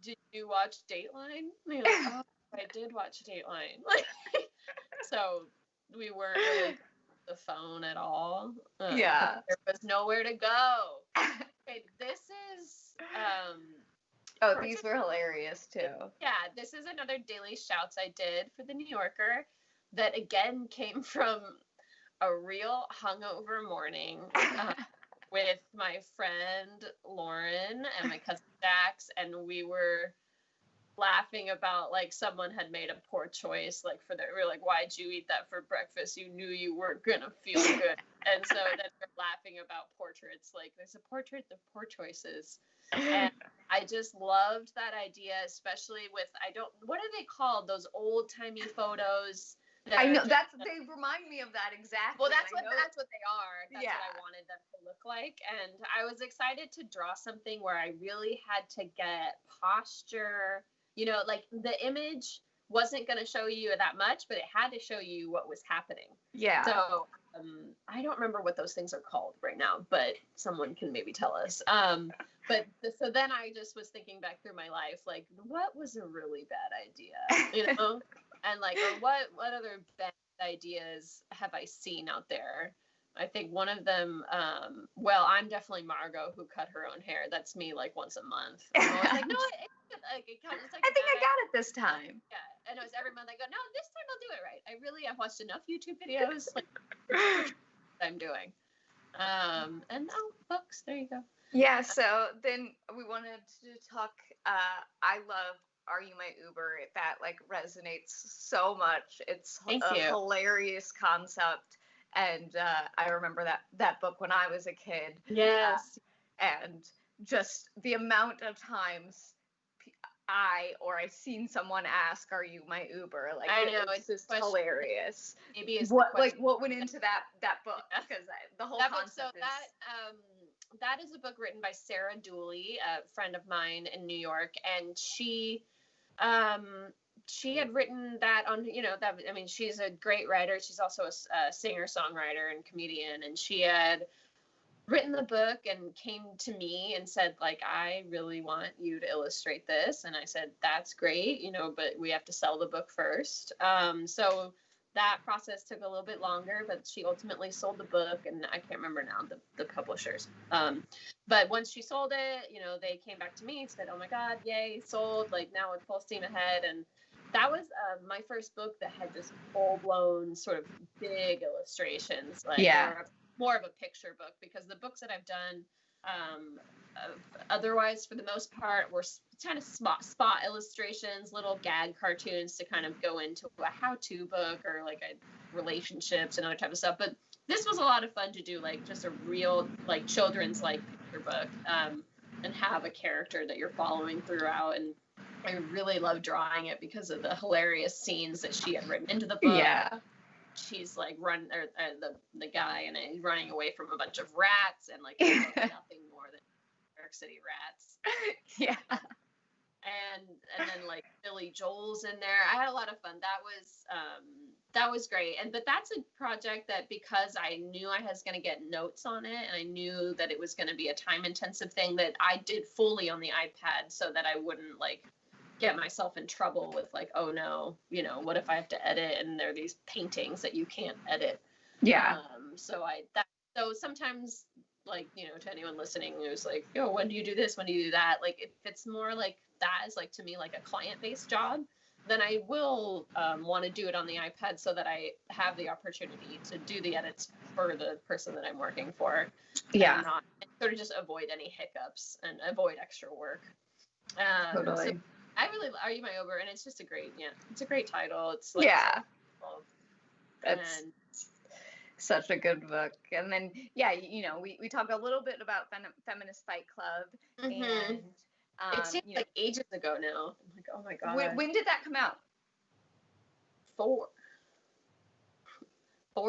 did you watch Dateline? And you're like, oh, I did watch Dateline. Like, so we weren't really the phone at all. Yeah. There was nowhere to go. Okay, this is these were hilarious too. Yeah, this is another daily shouts I did for the New Yorker that again came from a real hungover morning with my friend Lauren and my cousin Dax, and we were laughing about like someone had made a poor choice, like we were like, why'd you eat that for breakfast? You knew you weren't gonna feel good. And so then we're laughing about portraits. Like, there's a portrait of poor choices. And I just loved that idea, especially with, what are they called? Those old timey photos. I know they remind me of that exactly. Well, that's what they are. That's yeah. what I wanted them to look like. And I was excited to draw something where I really had to get posture, like the image wasn't going to show you that much, but it had to show you what was happening. Yeah. So I don't remember what those things are called right now, but someone can maybe tell us. So then I just was thinking back through my life, like, what was a really bad idea, and like, or what other bad ideas have I seen out there? I think one of them, I'm definitely Margot, who cut her own hair. That's me, like, once a month. I'm always like, no, I think I got it this time. Yeah, and it was every month I go, no, this time I'll do it right. I've watched enough YouTube videos, like, I'm doing. And books, there you go. Yeah, so then we wanted to talk, I love Are You My Uber? That, like, resonates so much. It's hilarious concept. And I remember that book when I was a kid. Yes. And just the amount of times I've seen someone ask, "Are you my Uber?" Like, I know, it's just hilarious. Maybe it's what went into that book? Because the whole concept is that is a book written by Sarah Dooley, a friend of mine in New York, and she had written that on, she's a great writer. She's also a singer-songwriter and comedian, and she had written the book and came to me and said, like, I really want you to illustrate this. And I said, that's great, but we have to sell the book first. So that process took a little bit longer, but she ultimately sold the book, and I can't remember now the publishers. But once she sold it, they came back to me and said, oh my God, yay, sold, like, now it's full steam ahead. And that was my first book that had just full-blown sort of big illustrations, like, more of a picture book, because the books that I've done otherwise, for the most part, were kind of spot illustrations, little gag cartoons to kind of go into a how-to book or like relationships and other type of stuff. But this was a lot of fun to do, like, just a real, like, children's, like, picture book, and have a character that you're following throughout. And I really love drawing it because of the hilarious scenes that she had written into the book. Yeah. She's like the guy, and he's running away from a bunch of rats, and like nothing more than New York City rats. Yeah. And then like Billy Joel's in there. I had a lot of fun. That was great. But that's a project that, because I knew I was going to get notes on it, and I knew that it was going to be a time intensive thing, that I did fully on the iPad so that I wouldn't like get myself in trouble with, like, oh no, what if I have to edit and there are these paintings that you can't edit. Yeah. So sometimes, like, to anyone listening who's like, when do you do this? When do you do that? Like, if it's more like that is, like, to me, like a client-based job, then I will want to do it on the iPad so that I have the opportunity to do the edits for the person that I'm working for. Yeah. And sort of just avoid any hiccups and avoid extra work. Totally. So I really Are You My Uber, and it's just it's a great title. It's like, that's such a good book. And then we talked a little bit about Feminist Fight Club, and it seems like ages ago now. I'm like, oh my God. When did that come out? 4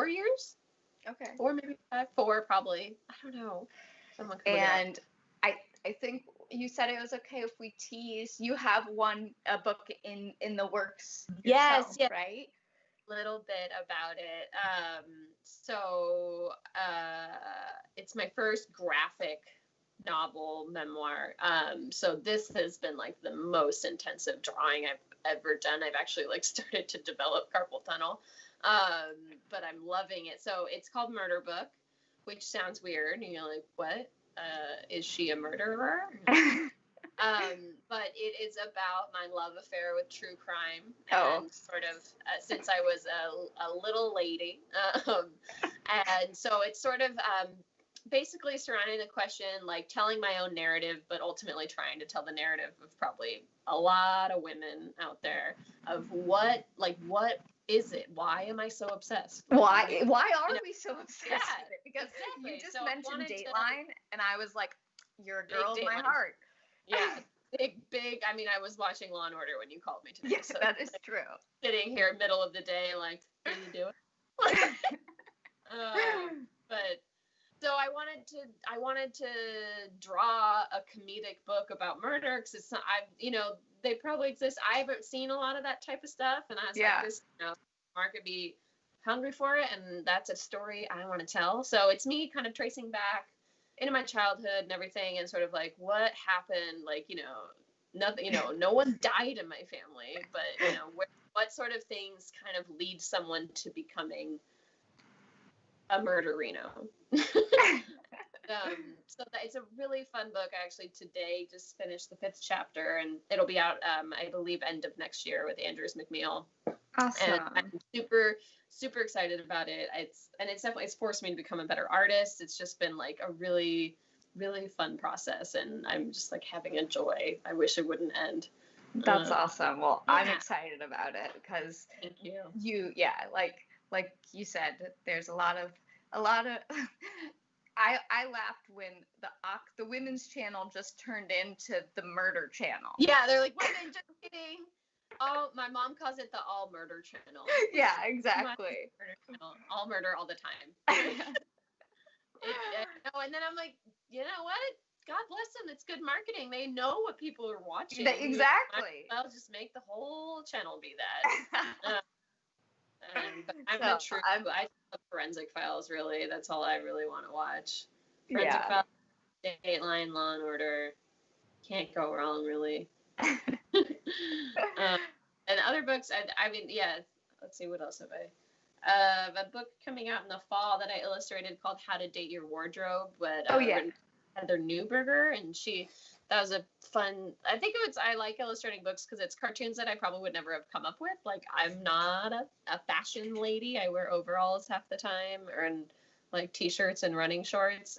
years? Okay. 4, maybe 5. 4 probably. I don't know. Someone could and I think you said it was okay if we tease. You have a book in the works yourself, yes, right? Little bit about it. So it's my first graphic novel memoir. So this has been like the most intensive drawing I've ever done. I've actually like started to develop carpal tunnel, but I'm loving it. So it's called Murder Book, which sounds weird. And you're like, what? Is she a murderer? But it is about my love affair with true crime, and sort of since I was a little lady, and so it's sort of basically surrounding the question, like telling my own narrative, but ultimately trying to tell the narrative of probably a lot of women out there of what is it? Why am I so obsessed? Why are know, we so obsessed yeah, with it? Because exactly. you just So mentioned Dateline, and I was like, you're a girl of my Dateline. heart. Yeah, big. I mean, I was watching Law and Order when you called me today. Yeah, so that is true. Sitting here middle of the day, like, what are you doing? But so I wanted to draw a comedic book about murder, because it's not, they probably exist. I haven't seen a lot of that type of stuff, and I was like, this, market be hungry for it, and that's a story I want to tell. So it's me kind of tracing back into my childhood and everything, and sort of like what happened, like, nothing, no one died in my family, but what sort of things kind of lead someone to becoming a murderino. So it's a really fun book. I actually today just finished the 5th chapter, and it'll be out, I believe, end of next year with Andrews McMeel. Awesome. And I'm super excited about it. It's forced me to become a better artist. It's just been like a really, really fun process, and I'm just like having a joy. I wish it wouldn't end. That's awesome. Well, yeah. I'm excited about it because thank you. Like you said, there's a lot of I laughed when the women's channel just turned into the murder channel. Yeah, they're like, women, just kidding. Oh, my mom calls it the all murder channel. Yeah, exactly. All murder all the time. And then I'm like, you know what? God bless them. It's good marketing. They know what people are watching. Exactly. I'll just make the whole channel be that. But I love Forensic Files, really. That's all I really want to watch. Forensic Files, Dateline, Law and Order. Can't go wrong, really. And other books, I mean, let's see, what else have I? A book coming out in the fall that I illustrated called How to Date Your Wardrobe, but Heather Newberger, and that was a fun, I like illustrating books because it's cartoons that I probably would never have come up with. Like, I'm not a fashion lady. I wear overalls half the time, and like t-shirts and running shorts,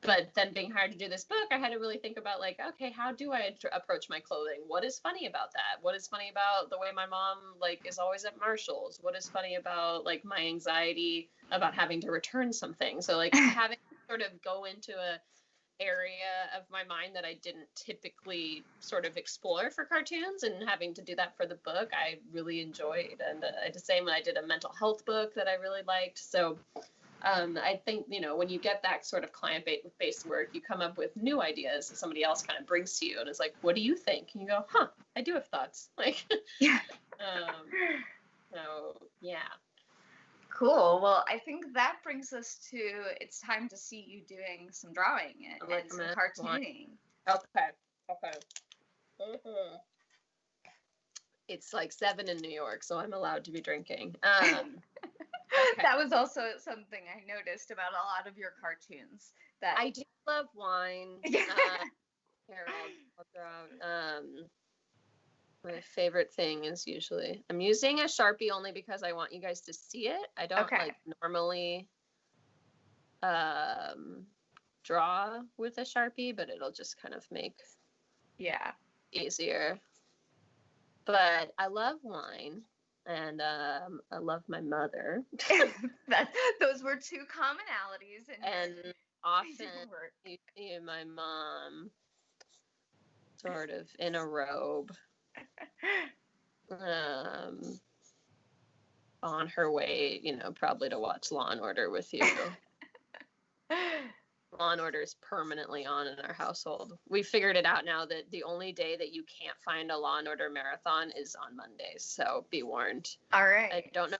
but then being hired to do this book, I had to really think about, like, okay, how do I approach my clothing? What is funny about that? What is funny about the way my mom, like, is always at Marshall's? What is funny about, like, my anxiety about having to return something? So, like, having to sort of go into a area of my mind that I didn't typically sort of explore for cartoons, and having to do that for the book, I really enjoyed. And the same, I did a mental health book that I really liked. So I think, when you get that sort of client-based work, you come up with new ideas that somebody else kind of brings to you, and it's like, what do you think? And you go, I do have thoughts. Like, yeah. So, yeah. Cool. Well, I think that brings us to, it's time to see you doing some drawing and some cartooning. Okay. Mm-hmm. It's like 7 in New York, so I'm allowed to be drinking. Okay. That was also something I noticed about a lot of your cartoons. That I do love wine. Here, I'll draw. My favorite thing is usually, I'm using a Sharpie only because I want you guys to see it. I don't normally draw with a Sharpie, but it'll just kind of make easier. But I love wine. And I love my mother. Those were 2 commonalities. And often you see my mom sort of in a robe on her way, probably to watch Law and Order with you. Law and Order is permanently on in our household. We figured it out now that the only day that you can't find a Law and Order marathon is on Mondays. So be warned. All right. I don't know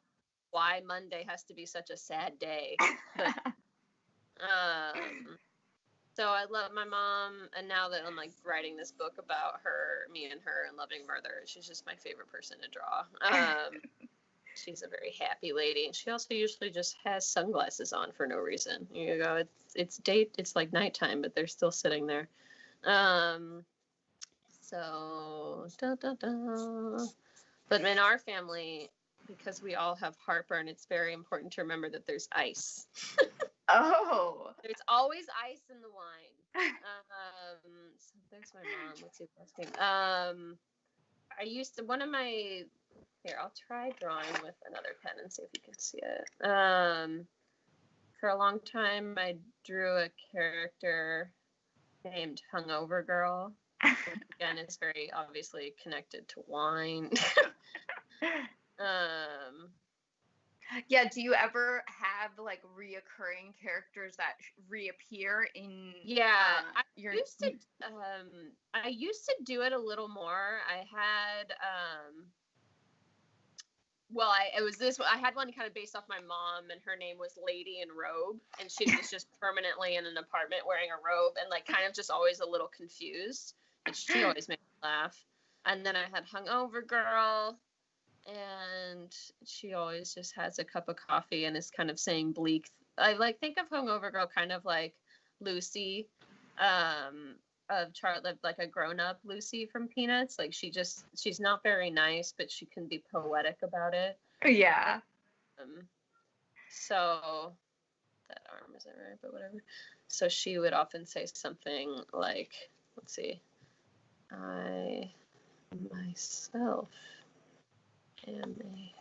why Monday has to be such a sad day. But, so I love my mom. And now that I'm like writing this book about me and her and loving murder, she's just my favorite person to draw. She's a very happy lady, and she also usually just has sunglasses on for no reason. You go, it's like nighttime, but they're still sitting there. So But in our family, because we all have heartburn, it's very important to remember that there's ice. Oh. There's always ice in the wine. So there's my mom. Let's see what else came. one of my, here, I'll try drawing with another pen and see if you can see it. For a long time, I drew a character named Hungover Girl, which again is very obviously connected to wine. Yeah, do you ever have like reoccurring characters that reappear in your I used to do it a little more. I had I had one kind of based off my mom, and her name was Lady in Robe, and she was just permanently in an apartment wearing a robe and like kind of just always a little confused, and she always made me laugh. And then I had Hungover Girl, and she always just has a cup of coffee and is kind of saying bleak. I like think of Hungover Girl kind of like Lucy, of Charlotte, like a grown-up Lucy from Peanuts. Like she's not very nice, but she can be poetic about it. Yeah. So that arm isn't right, but whatever. So she would often say something like, let's see, I myself am a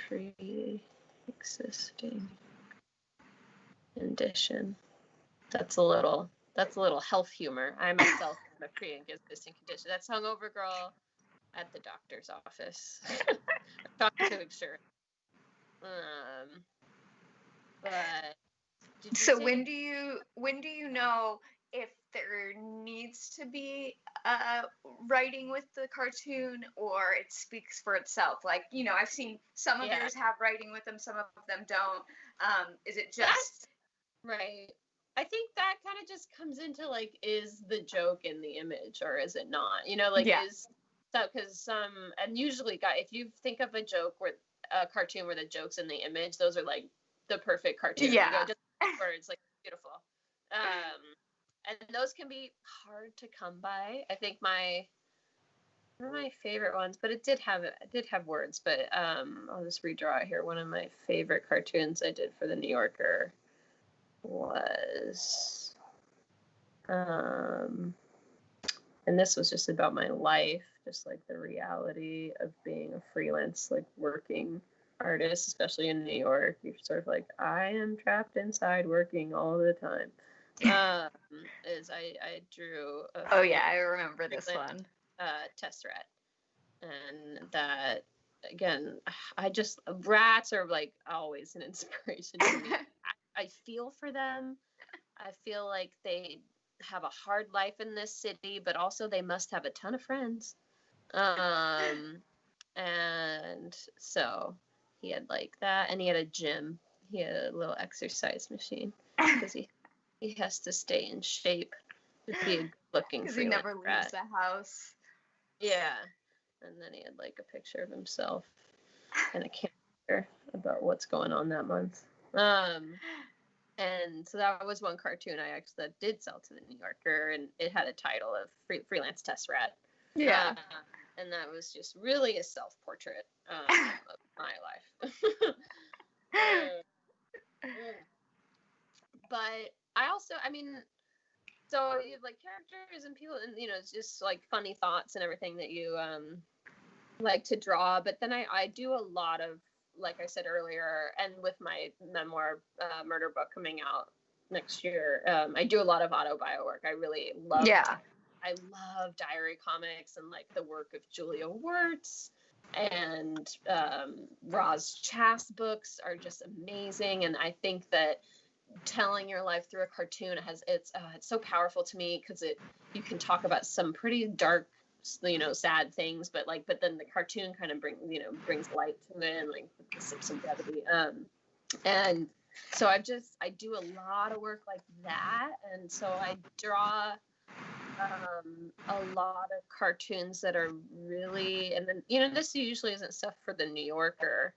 pre-existing condition. That's a little health humor. I myself am a pre-existing condition. That's Hungover Girl at the doctor's office. Talking to insurance. But so when do you know if there needs to be writing with the cartoon, or it speaks for itself? Like, you know, I've seen some of yours have writing with them, some of them don't. Is it just right? I think that kind of just comes into like, is the joke in the image or is it not? You know, like is so, because and usually, if you think of a joke where a cartoon where the joke's in the image, those are like the perfect cartoon. Yeah, you know, just words, like beautiful. And those can be hard to come by. I think one of my favorite ones, but it did have words. But I'll just redraw it here. One of my favorite cartoons I did for the New Yorker was, and this was just about my life, just like the reality of being a freelance, like working artist, especially in New York. You're sort of like, I am trapped inside working all the time. Is I drew I remember this one, test rat, and that again, rats are like always an inspiration to me. I feel for them. I feel like they have a hard life in this city, but also they must have a ton of friends. And so he had like that, and he had a gym. He had a little exercise machine because he has to stay in shape to be a good-looking freelance. Because he never leaves the house. Yeah. And then he had like a picture of himself and a calendar about what's going on that month. And so that was one cartoon that did sell to the New Yorker, and it had a title of Freelance Test Rat. Yeah. And that was just really a self-portrait of my life. But I also, so you have like characters and people, and it's just like funny thoughts and everything that you like to draw. But then I do a lot of, like I said earlier, and with my memoir murder book coming out next year, I do a lot of auto-bio work. I really love I love diary comics and like the work of Julia Wirtz, and Roz Chast books are just amazing. And I think that telling your life through a cartoon it's so powerful to me, because you can talk about some pretty dark, sad things, but then the cartoon kind of brings light to it, and like some brevity. And so I do a lot of work like that, and so I draw a lot of cartoons that are really, and then this usually isn't stuff for the New Yorker,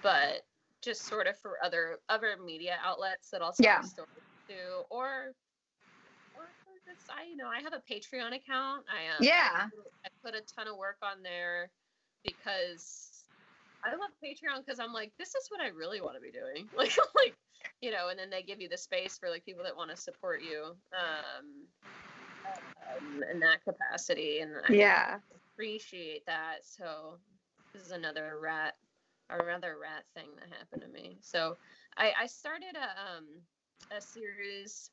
but just sort of for other media outlets that also have stories too, or just I have a Patreon account. I put a ton of work on there because I love Patreon, because I'm like, this is what I really want to be doing, like and then they give you the space for like people that want to support you. in that capacity, and I Yeah. appreciate that. So this is another rat thing that happened to me. So I started a series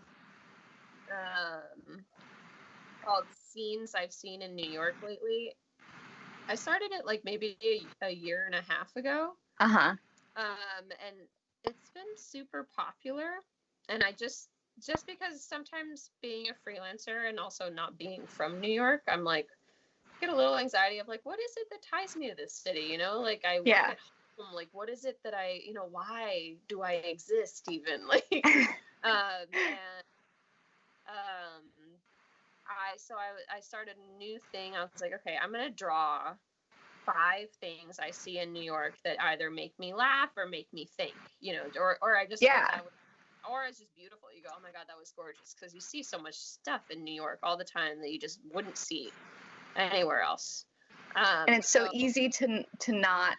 called Scenes I've Seen in New York Lately. I started it like maybe a year and a half ago. Uh-huh. And it's been super popular. And I just because sometimes being a freelancer and also not being from New York, I'm like, get a little anxiety of like, what is it that ties me to this city? You know, like I want to get home. Like, what is it that why do I exist even? Like, and I started a new thing. I was like, okay, I'm gonna draw 5 things I see in New York that either make me laugh or make me think, you know, or I just thought that was, or it's just beautiful. You go, oh my God, that was gorgeous, because you see so much stuff in New York all the time that you just wouldn't see anywhere else. And it's so easy to not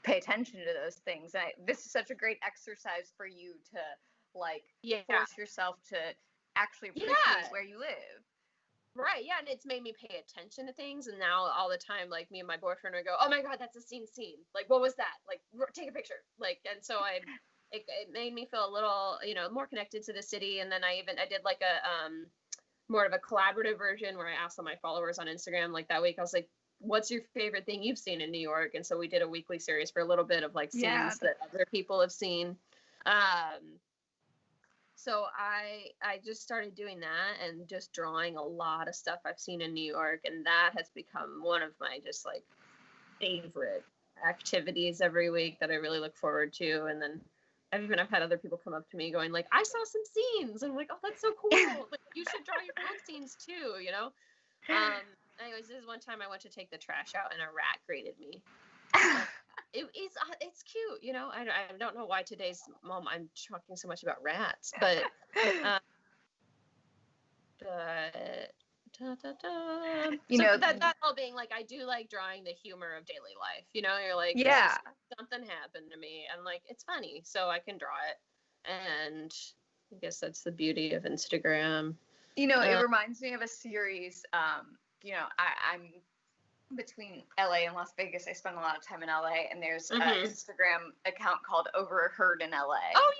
pay attention to those things. And this is such a great exercise for you to like force yourself to actually appreciate where you live. Right, yeah, and it's made me pay attention to things, and now all the time, like, me and my boyfriend would go, oh my God, that's a scene. Like, what was that? Like, take a picture. Like, and so it made me feel a little, you know, more connected to the city. And then I did like a, more of a collaborative version where I asked all my followers on Instagram, like that week, I was like, what's your favorite thing you've seen in New York? And so we did a weekly series for a little bit of like scenes that other people have seen. So I just started doing that and just drawing a lot of stuff I've seen in New York, and that has become one of my just like favorite activities every week that I really look forward to. And then I've had other people come up to me going like, I saw some scenes, and I'm like, oh, that's so cool. Like, you should draw your own scenes too, you know. Anyways, this is one time I went to take the trash out and a rat greeted me. It's cute, you know. I don't know why today's mom I'm talking so much about rats, but you know, that all being like, I do like drawing the humor of daily life, you know. You're like, just, something happened to me and like it's funny, so I can draw it. And I guess that's the beauty of Instagram. You know, it reminds me of a series. You know, I'm between LA and Las Vegas. I spend a lot of time in LA, and there's an Instagram account called Overheard in LA. Oh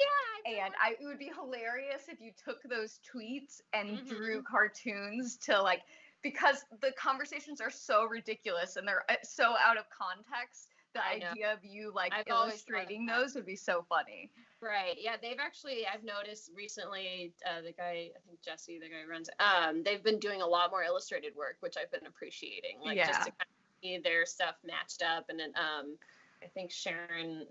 yeah, and it would be hilarious if you took those tweets and drew cartoons to like, because the conversations are so ridiculous and they're so out of context. The idea of you like illustrating those would be so funny. Right. Yeah, I've noticed recently, the guy, I think Jesse, the guy who runs, they've been doing a lot more illustrated work, which I've been appreciating. Like, just to kind of see their stuff matched up. And then I think Sharon,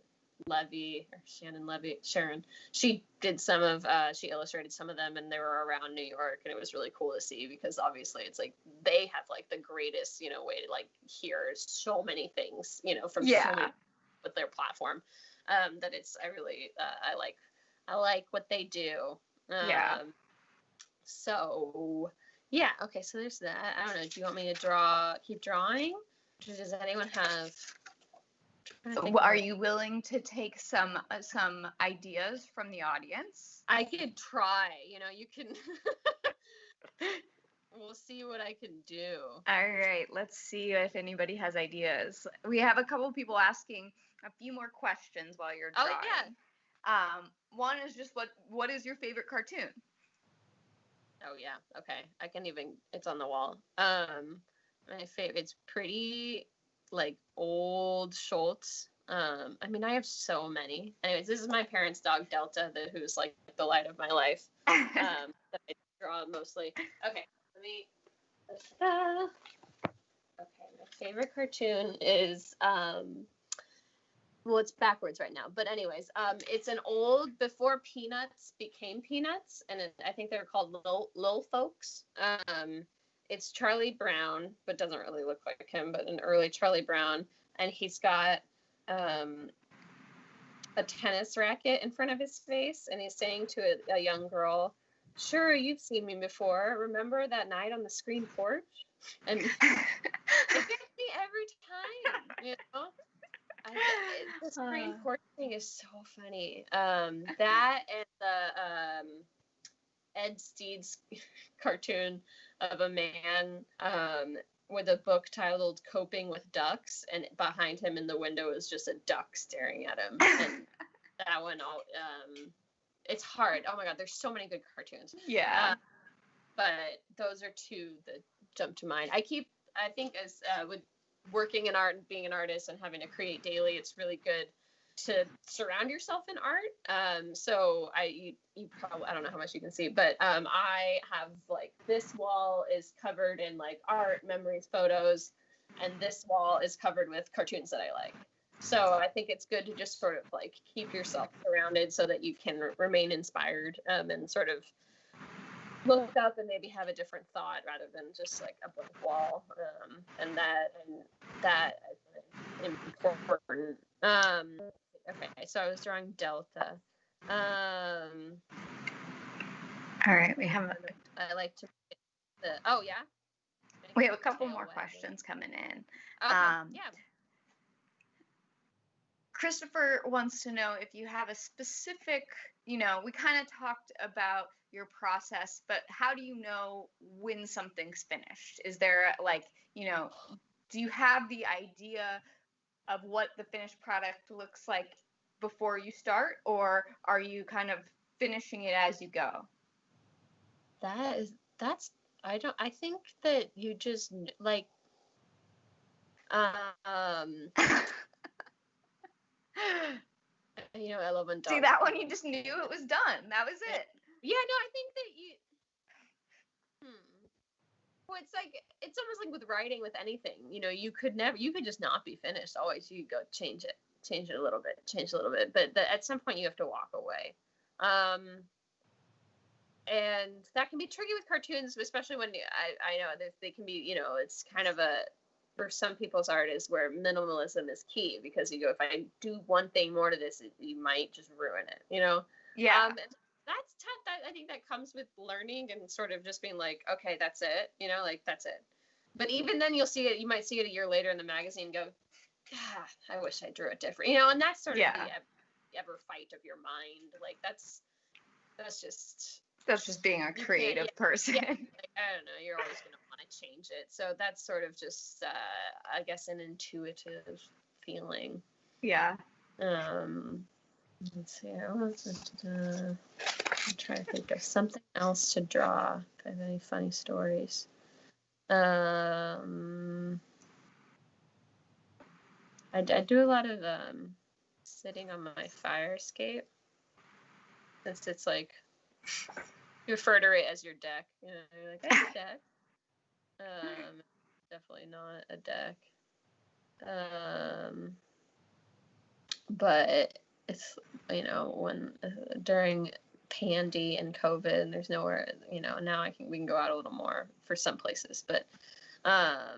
she did she illustrated some of them, and they were around New York, and it was really cool to see, because obviously it's like they have like the greatest, you know, way to like hear so many things, you know, from so many with their platform. That I like what they do. So yeah, okay, so there's that. I don't know, do you want me to keep drawing? Does anyone have Are you willing to take some ideas from the audience? I could try, you know, you can we'll see what I can do. All right, let's see if anybody has ideas. We have a couple people asking a few more questions while you're drawing. Oh yeah. One is just what is your favorite cartoon? Oh yeah, okay. It's on the wall. My favorite, it's pretty like old Schultz. I mean, I have so many. Anyways, this is my parents' dog Delta, who's like the light of my life. That I draw mostly. Okay, okay, my favorite cartoon is well, it's backwards right now, but anyways, it's an old, before Peanuts became Peanuts, and I think they're called Lil Folks. It's Charlie Brown, but doesn't really look like him, but an early Charlie Brown, and he's got a tennis racket in front of his face, and he's saying to a young girl, "Sure, you've seen me before. Remember that night on the screen porch?" And it gets me every time, you know. The screen porch thing is so funny. That and the Ed Steed's cartoon of a man with a book titled Coping with Ducks, and behind him in the window is just a duck staring at him. And that one, it's hard. Oh my God, there's so many good cartoons. Yeah. But those are two that jump to mind. I think as with working in art and being an artist and having to create daily, it's really good to surround yourself in art. So you probably, I don't know how much you can see, but I have like, this wall is covered in like art, memories, photos, and this wall is covered with cartoons that I like. So I think it's good to just sort of like keep yourself surrounded so that you can remain inspired, and sort of look up and maybe have a different thought rather than just like a blank wall. And that is important. Okay, so I was drawing Delta. All right, we have. I like to. We have a couple more questions coming in. Okay, yeah. Christopher wants to know if you have a specific, we kind of talked about your process, but how do you know when something's finished? Is there like, do you have the idea of what the finished product looks like before you start, or are you kind of finishing it as you go? I think that you just like, I love when dogs. See, that one you just knew it was done. That was it. Yeah, no, I think that well, it's almost like with writing, with anything, you could just not be finished always. You go change it a little bit, but at some point you have to walk away. And that can be tricky with cartoons, especially when I know that they can be, it's kind of for some people's art is where minimalism is key, because you go, if I do one thing more to this, you might just ruin it, Yeah. That's tough. I think that comes with learning and sort of just being like, okay, that's it, like that's it. But even then, you might see it a year later in the magazine and go, God, I wish I drew it different, and that's sort of the ever fight of your mind. Like that's just being a creative person. Yeah, like, I don't know, you're always going to want to change it. So that's sort of just, I guess, an intuitive feeling. Yeah. Let's see. I'll try to think of something else to draw. If I have any funny stories. I do a lot of sitting on my fire escape, since it's like, you refer to it as your deck. You're like, that's a deck. Definitely not a deck. But it's, when during Pandy and COVID, there's nowhere, now we can go out a little more for some places, but I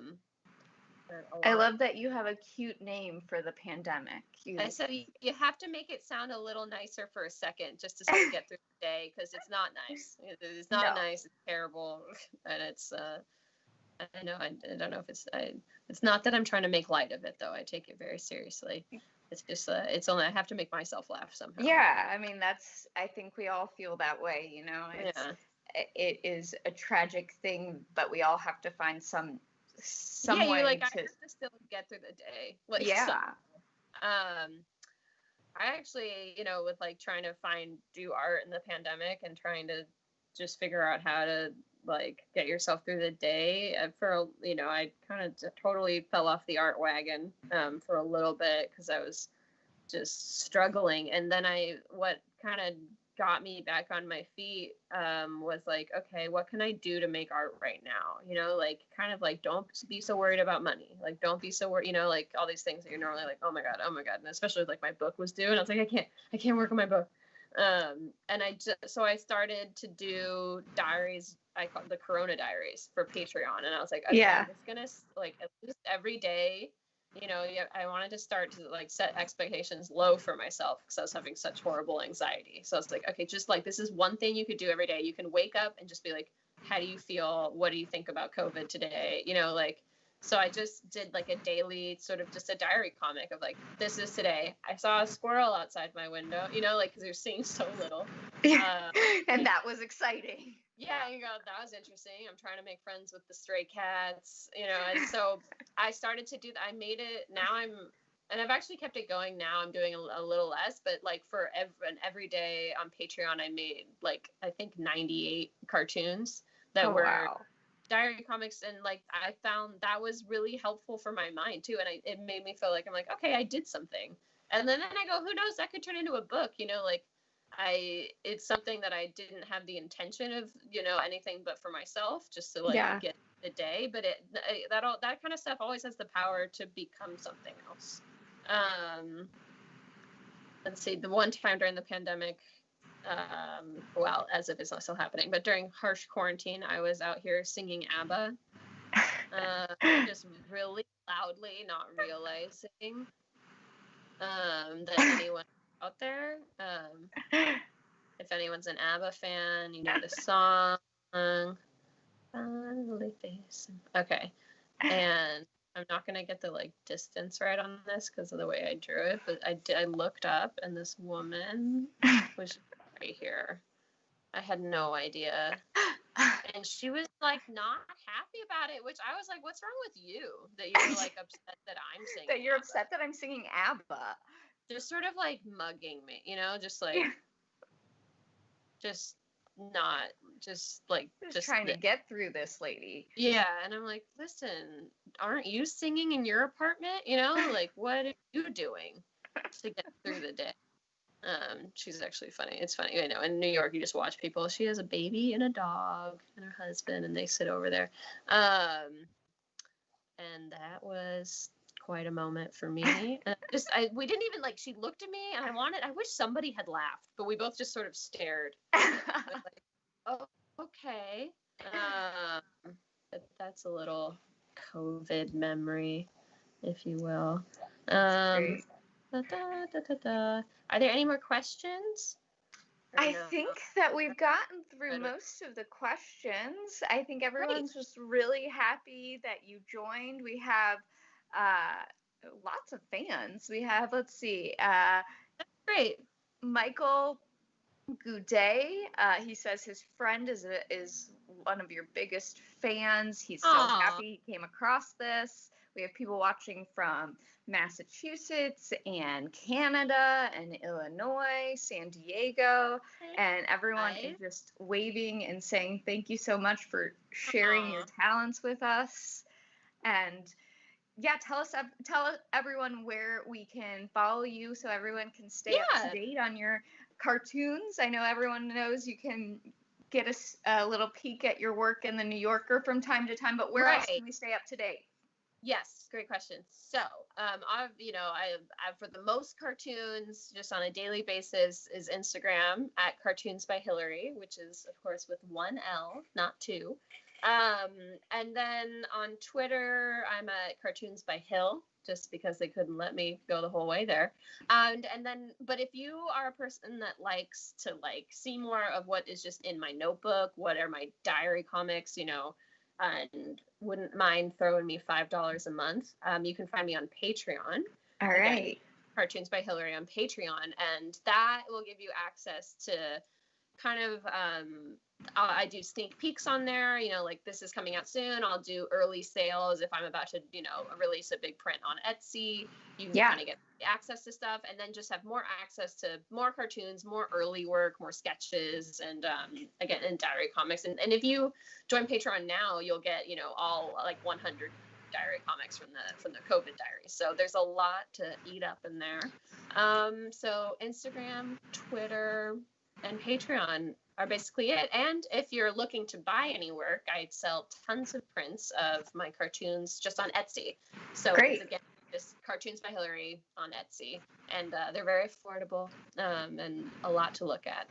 love that you have a cute name for the pandemic. I said you have to make it sound a little nicer for a second, just to sort of get through the day, because it's not nice. It's not nice. It's terrible, and it's. I know. I don't know if it's not that I'm trying to make light of it, though. I take it very seriously. It's just. It's only I have to make myself laugh somehow. Yeah, I mean I think we all feel that way. It is a tragic thing, but we all have to find some way you're like, to... I have to still get through the day. Like, yeah. So, I actually, with like trying to do art in the pandemic and trying to just figure out how to like get yourself through the day, I kind of totally fell off the art wagon for a little bit, because I was just struggling. And then what kind of got me back on my feet was like, okay, what can I do to make art right now? Like kind of like, don't be so worried about money. Like, don't be so worried, like all these things that you're normally like, oh my God. And especially like my book was due, and I was like, I can't work on my book. And so I started to do diaries. I call the Corona diaries for Patreon. And I was like, okay, I'm just gonna like at least every day, I wanted to start to like set expectations low for myself, because I was having such horrible anxiety. So I was like, okay, just like, this is one thing you could do every day. You can wake up and just be like, how do you feel? What do you think about COVID today? Like So I just did like a daily sort of just a diary comic of like, this is today. I saw a squirrel outside my window, you know, like, because you're seeing so little. And that was exciting. Yeah, you go, that was interesting. I'm trying to make friends with the stray cats, you know, and so I started to do that. I made it. Now and I've actually kept it going. Now I'm doing a little less, but like for every day on Patreon, I made like, I think 98 cartoons that were wow. diary comics, and like I found that was really helpful for my mind too, and it made me feel like I'm like, okay, I did something. And then I go, who knows, that could turn into a book, you know, like it's something that I didn't have the intention of, you know, anything but for myself, just to like get the day, but that kind of stuff always has the power to become something else. Let's see, the one time during the pandemic, well, as if it's not still happening, but during harsh quarantine, I was out here singing ABBA, just really loudly, not realizing that anyone out there, if anyone's an ABBA fan, you know the song. Finally facing. Okay, and I'm not gonna get the like distance right on this because of the way I drew it, but I looked up and this woman was right here. I had no idea. And she was like not happy about it, which I was like, what's wrong with you that you're like upset that I'm singing that you're ABBA? upset that I'm singing ABBA. Just sort of like mugging me, you know, just like just not just trying to get through this, lady. Yeah, and I'm like, listen, aren't you singing in your apartment? You know, like what are you doing to get through the day? She's actually funny. It's funny, I know. In New York, you just watch people. She has a baby and a dog and her husband, and they sit over there. And that was quite a moment for me. We didn't even like. She looked at me, and I wish somebody had laughed, but we both just sort of stared. Like, oh, okay. But that's a little COVID memory, if you will. Great. Are there any more questions? I think that we've gotten through most of the questions. I think everyone's just really happy that you joined. We have lots of fans. We have, let's see, that's great. Michael Goudet. He says his friend is one of your biggest fans. He's so happy he came across this. We have people watching from Massachusetts and Canada and Illinois, San Diego, and everyone is just waving and saying thank you so much for sharing your talents with us. And yeah, tell everyone where we can follow you so everyone can stay up to date on your cartoons. I know everyone knows you can get a little peek at your work in the New Yorker from time to time, but where else can we stay up to date? Yes, great question. So, I've for the most cartoons, just on a daily basis, is Instagram at Cartoons by Hilary, which is of course with one L, not two. And then on Twitter, I'm at Cartoons by Hill, just because they couldn't let me go the whole way there. And then, but if you are a person that likes to like see more of what is just in my notebook, what are my diary comics, you know, and wouldn't mind throwing me $5 a month, you can find me on Patreon. All right. Again, Cartoons by Hilary on Patreon, and that will give you access to kind of I do sneak peeks on there, you know, like this is coming out soon. I'll do early sales if I'm about to, you know, release a big print on Etsy. You can kind of get access to stuff, and then just have more access to more cartoons, more early work, more sketches, and again, in diary comics. And if you join Patreon now, you'll get, you know, all like 100 diary comics from the COVID diary. So there's a lot to eat up in there. So Instagram, Twitter, and Patreon are basically it. And if you're looking to buy any work, I sell tons of prints of my cartoons just on Etsy. So it's, again, just Cartoons by Hilary on Etsy, and they're very affordable and a lot to look at.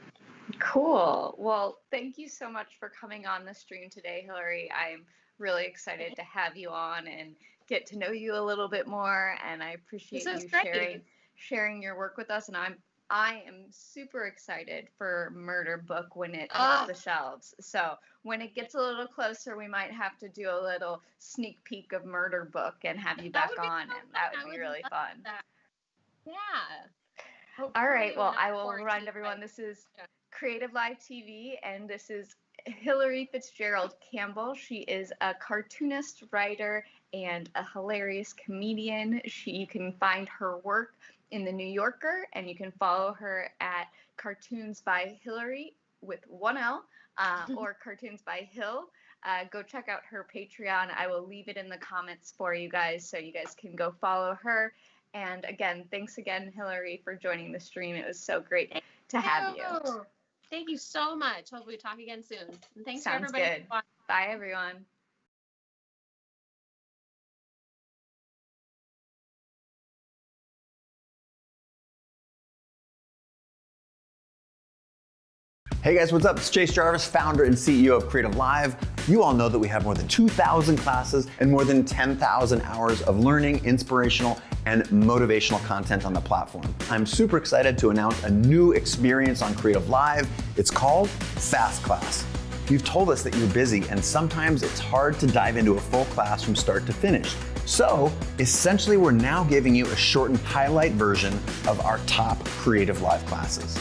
Cool. Well, thank you so much for coming on the stream today, Hilary. I'm really excited to have you on and get to know you a little bit more, and I appreciate you sharing your work with us. And I'm I am super excited for Murder Book when it hits the shelves. So when it gets a little closer, we might have to do a little sneak peek of Murder Book and have you back on, and that would be really fun. Yeah. All right, well, I will remind everyone this is Creative Live TV, and this is Hilary Fitzgerald Campbell. She is a cartoonist, writer, and a hilarious comedian. You can find her work in the New Yorker, and you can follow her at Cartoons by Hilary with 1L, or Cartoons by Hill. Go check out her Patreon. I will leave it in the comments for you guys, so you guys can go follow her. And again, thanks again, Hilary, for joining the stream. It was so great to have you. Thank you so much. Hope we talk again soon. And thanks Sounds for everybody. Good. Bye, everyone. Hey guys, what's up? It's Chase Jarvis, founder and CEO of Creative Live. You all know that we have more than 2,000 classes and more than 10,000 hours of learning, inspirational, and motivational content on the platform. I'm super excited to announce a new experience on Creative Live. It's called Fast Class. You've told us that you're busy and sometimes it's hard to dive into a full class from start to finish. So essentially, we're now giving you a shortened highlight version of our top Creative Live classes.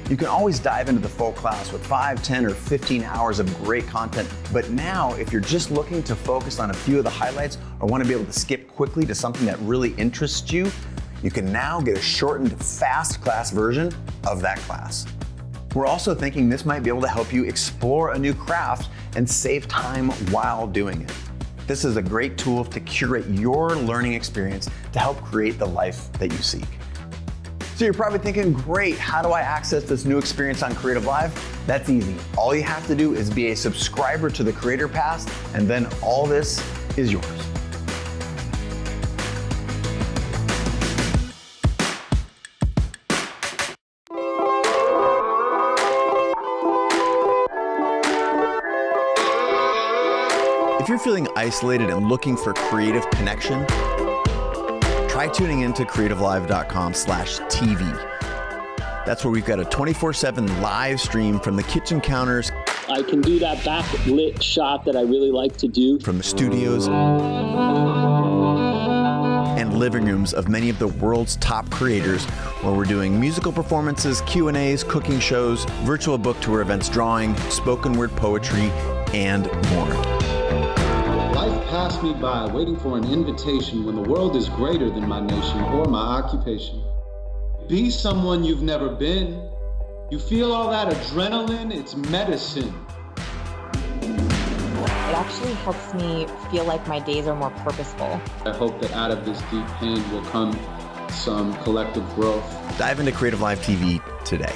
You can always dive into the full class with 5, 10, or 15 hours of great content, but now if you're just looking to focus on a few of the highlights or want to be able to skip quickly to something that really interests you, you can now get a shortened fast class version of that class. We're also thinking this might be able to help you explore a new craft and save time while doing it. This is a great tool to curate your learning experience to help create the life that you seek. So you're probably thinking, great, how do I access this new experience on Creative Live? That's easy. All you have to do is be a subscriber to the Creator Pass, and then all this is yours. If you're feeling isolated and looking for creative connection, try tuning into creativelive.com/TV. That's where we've got a 24/7 live stream from the kitchen counters. I can do that backlit shot that I really like to do. From the studios and living rooms of many of the world's top creators, where we're doing musical performances, Q&As, cooking shows, virtual book tour events, drawing, spoken word poetry, and more. Life passed me by waiting for an invitation when the world is greater than my nation or my occupation. Be someone you've never been. You feel all that adrenaline, it's medicine. It actually helps me feel like my days are more purposeful. I hope that out of this deep pain will come some collective growth. Dive into Creative Live TV today.